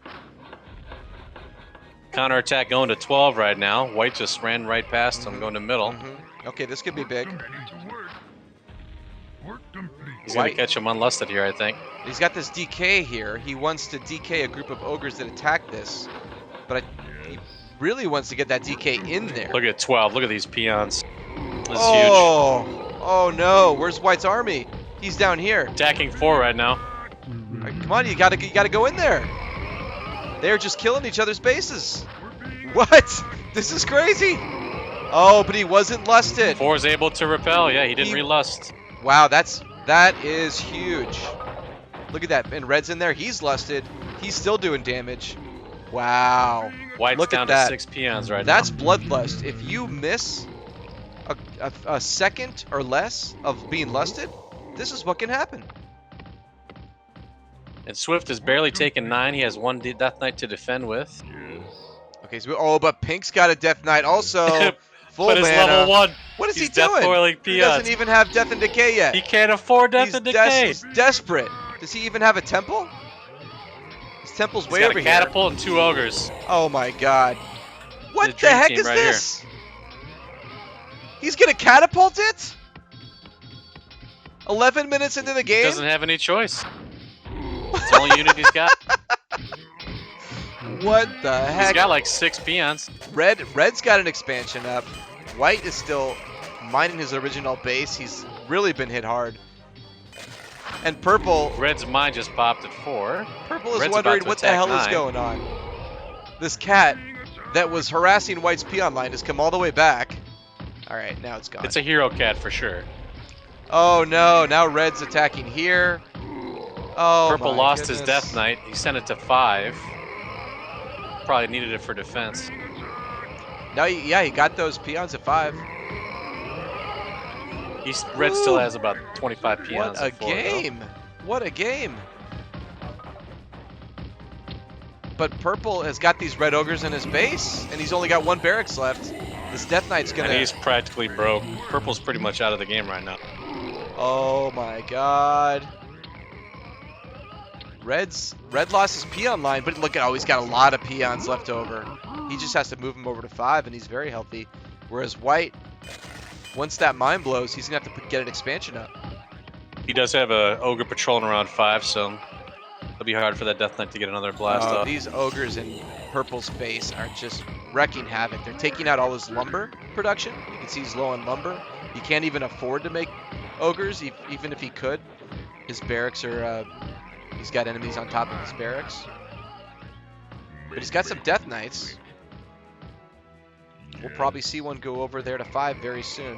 Counterattack going to 12 right now. White just ran right past him, going to middle. Okay, this could be big. He's going White. to catch him unlusted here, I think. He's got this DK here. He wants to DK a group of ogres that attack this. But he really wants to get that DK in there. Look at 12. Look at these peons. This is Oh no! Where's White's army? He's down here. huge. Attacking 4 right now. All right, come on, you gotta go in there. They're just killing each other's bases. What? This is crazy. Oh, but he wasn't lusted. 4 is able to repel. Yeah, he didn't He- relust. Wow, that is huge. Look at that. And Red's in there. He's lusted. He's still doing damage. Wow. White's Look at down that. to 6 peons right That's now. bloodlust. If you miss a second or less of being lusted, this is what can happen. And Swift is barely taking 9. He has 1 Death Knight to defend with. Okay, so but Pink's got a Death Knight also. Full But it's mana. level 1. What is He's he doing? death-foiling He doesn't peons. even have Death and Decay yet. He can't afford Death and Decay. He's desperate. Does he even have a temple? His temple's He's way got over a here. catapult and 2 ogres. Oh my god. What the dream heck team is right this? He's gonna catapult it? 11 minutes into the He game? doesn't have any choice. It's the only unit he's got. What the heck? He's got like 6 peons. Red's got an expansion up. White is still mining his original base. He's really been hit hard. And purple Red's mine just popped at 4. is Red's wondering about to what the attack hell is 9. going on. This cat that was harassing White's peon line has come all the way back. All right, now it's gone. It's a hero cat for sure. Oh no, now Red's attacking here. Oh, Purple my lost his goodness. Death Knight. He sent it to 5. Probably needed it for defense. No, yeah, he got those peons at 5. Red still Ooh. has about 25 peons. What a at 4, though. game! What a game! But Purple has got these red ogres in his base, and he's only got 1 barracks left. This Death Knight's gonna... And he's practically broke. Purple's pretty much out of the game right now. Oh my god. Red lost his peon line, but look at he's got a lot of peons left over. He just has to move him over to 5, and he's very healthy. Whereas White, once that mine blows, he's gonna have to get an expansion up. He does have a ogre patrolling around 5, so it'll be hard for that Death Knight to get another blast off. These ogres in Purple's base are just wrecking havoc. They're taking out all his lumber production. You can see he's low on lumber. He can't even afford to make ogres, even if he could. His barracks are... he's got enemies on top of his barracks. But he's got some Death Knights. We'll probably see one go over there to 5 very soon.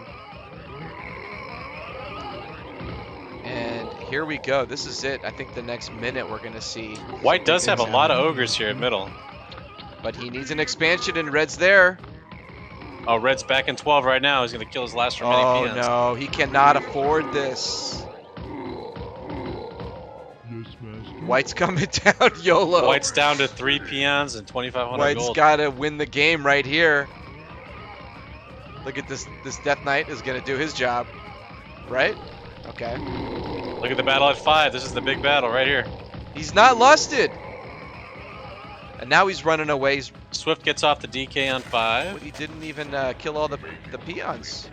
And here we go. This is it. I think the next minute we're going to see. White does have a lot of ogres here at middle. But he needs an expansion, and Red's there. Oh, Red's back in 12 right now. He's going to kill his last remaining peons. Oh, no. He cannot afford this. Yes, master. White's coming down, YOLO. White's down to 3 peons and 2,500 White's gold. got to win the game right here. Look at this. This Death Knight is going to do his job. Right? Okay. Look at the battle at 5. This is the big battle right here. He's not lusted. And now he's running away. Swift gets off the DK on 5. He didn't even kill all the peons.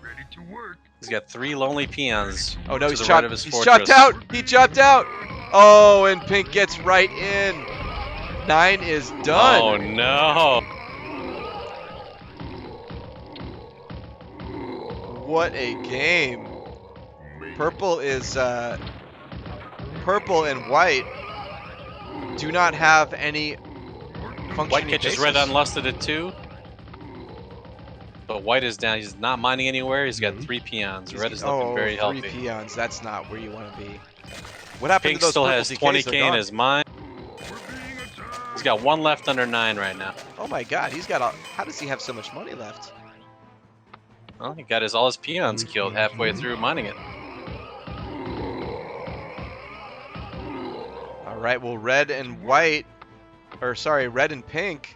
Ready to work. He's got 3 lonely peons. Oh no, to he's the chopped. right of his He's fortress. chopped out. He chopped out. Oh, and Pink gets right in. 9 is done. Oh no. What a game. Purple is purple and white do not have any functioning White catches bases. Red unlusted at 2. But White is down. He's not mining anywhere. He's got 3 peons. Red is looking very healthy. 3 peons. That's not where you want to be. What happened Pink to those still purple has DKs? 20k They're in gone. his mine. He's got 1 left under 9 right now. Oh my god, he's got how does he have so much money left? Well, he got all his peons killed halfway through mining it. Alright, well red and white, or sorry, red and pink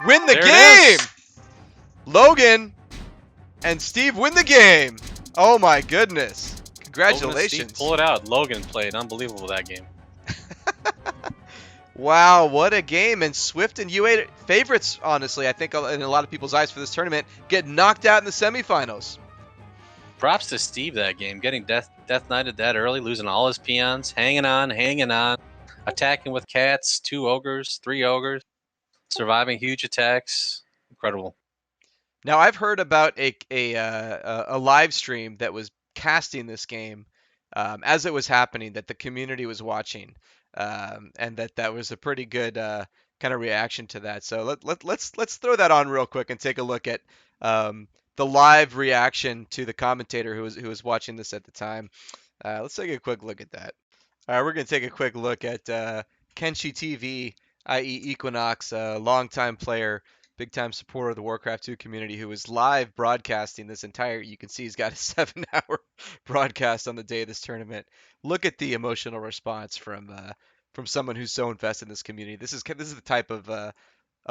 win the There it game! is. Logan and Steve win the game! Oh my goodness. Logan and Congratulations. Steve pull it out. Logan played unbelievable that game. Wow, what a game. And Swift and U8 favorites, honestly, I think in a lot of people's eyes for this tournament, get knocked out in the semifinals. Props to Steve that game, getting Death Knighted that early, losing all his peons, hanging on, attacking with cats, 2 ogres, 3 ogres, surviving huge attacks. Incredible. Now, I've heard about a live stream that was casting this game as it was happening, that the community was watching, and that was a pretty good kind of reaction to that. So let's throw that on real quick and take a look at the live reaction to the commentator who was watching this at the time. Let's take a quick look at that. All right, we're going to take a quick look at Kenshi TV, i.e. Equinox, a longtime player, big-time supporter of the Warcraft 2 community, who was live broadcasting this entire, you can see he's got a 7-hour broadcast on the day of this tournament. Look at the emotional response from someone who's so invested in this community. This is the type of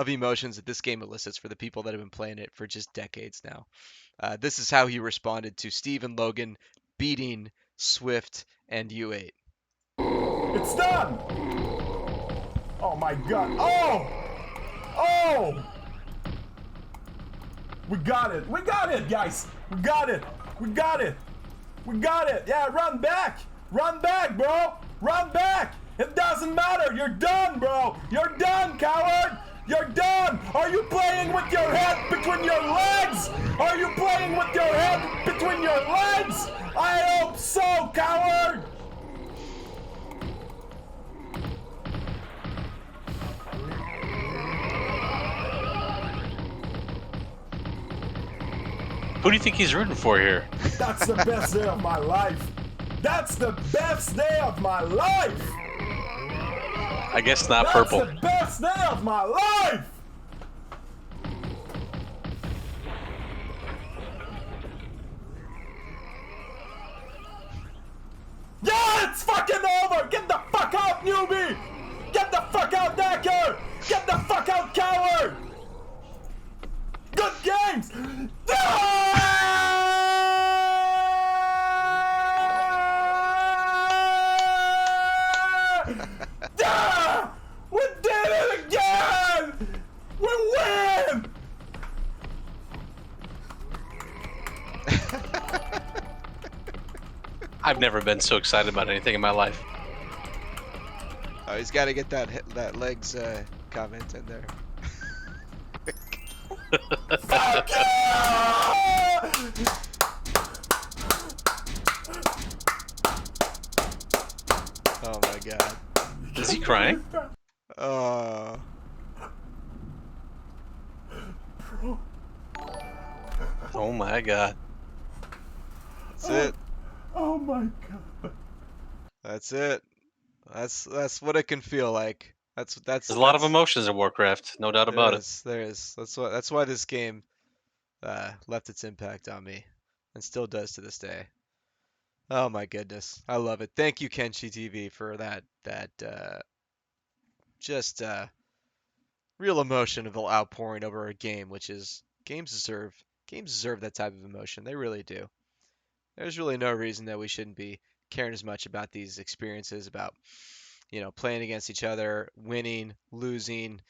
emotions that this game elicits for the people that have been playing it for just decades now. This is how he responded to Steve and Logan beating Swift and U8. It's done! Oh my god. Oh! Oh! We got it! We got it, guys! We got it! We got it! We got it! Yeah, run back! Run back, bro! Run back! It doesn't matter! You're done, bro! You're done, coward! You're done! Are you playing with your head between your legs? Are you playing with your head between your legs? I hope so, coward! Who do you think he's rooting for here? That's the best day of my life. That's the best day of my life. I guess not That's purple. the best day of my life. Yeah, it's fucking over. Get the fuck out, newbie. Get the fuck out, Decker. Get the fuck out, coward. Good games. We did it again! We win! I've never been so excited about anything in my life. Oh, he's got to get that legs comment in there. Fuck you! Oh my god. Is he crying? Oh. Oh my god. That's it. Oh my god. That's it. That's what it can feel like. That's There's a lot of emotions in Warcraft, no doubt about it. There is. That's why this game left its impact on me, and still does to this day. Oh my goodness, I love it. Thank you, Kenshi TV, for that just real emotion of outpouring over a game, which is games deserve that type of emotion. They really do. There's really no reason that we shouldn't be caring as much about these experiences, about playing against each other, winning, losing,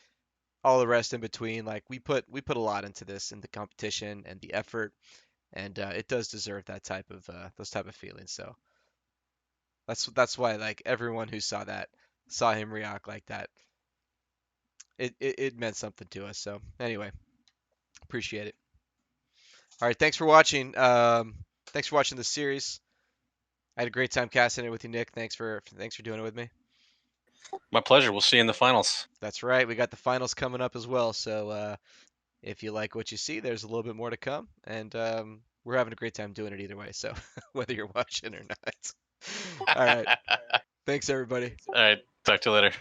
all the rest in between. Like we put a lot into this, in the competition and the effort, and it does deserve that type of those type of feelings. So that's why, like, everyone who saw him react like that, it meant something to us. So anyway, appreciate it. All right, thanks for watching. Thanks for watching the series. I had a great time casting it with you, Nick. Thanks for doing it with me. My pleasure. We'll see you in the finals. That's right. We got the finals coming up as well. So if you like what you see, there's a little bit more to come, and we're having a great time doing it either way. So whether you're watching or not. All right. Thanks, everybody. All right. Talk to you later.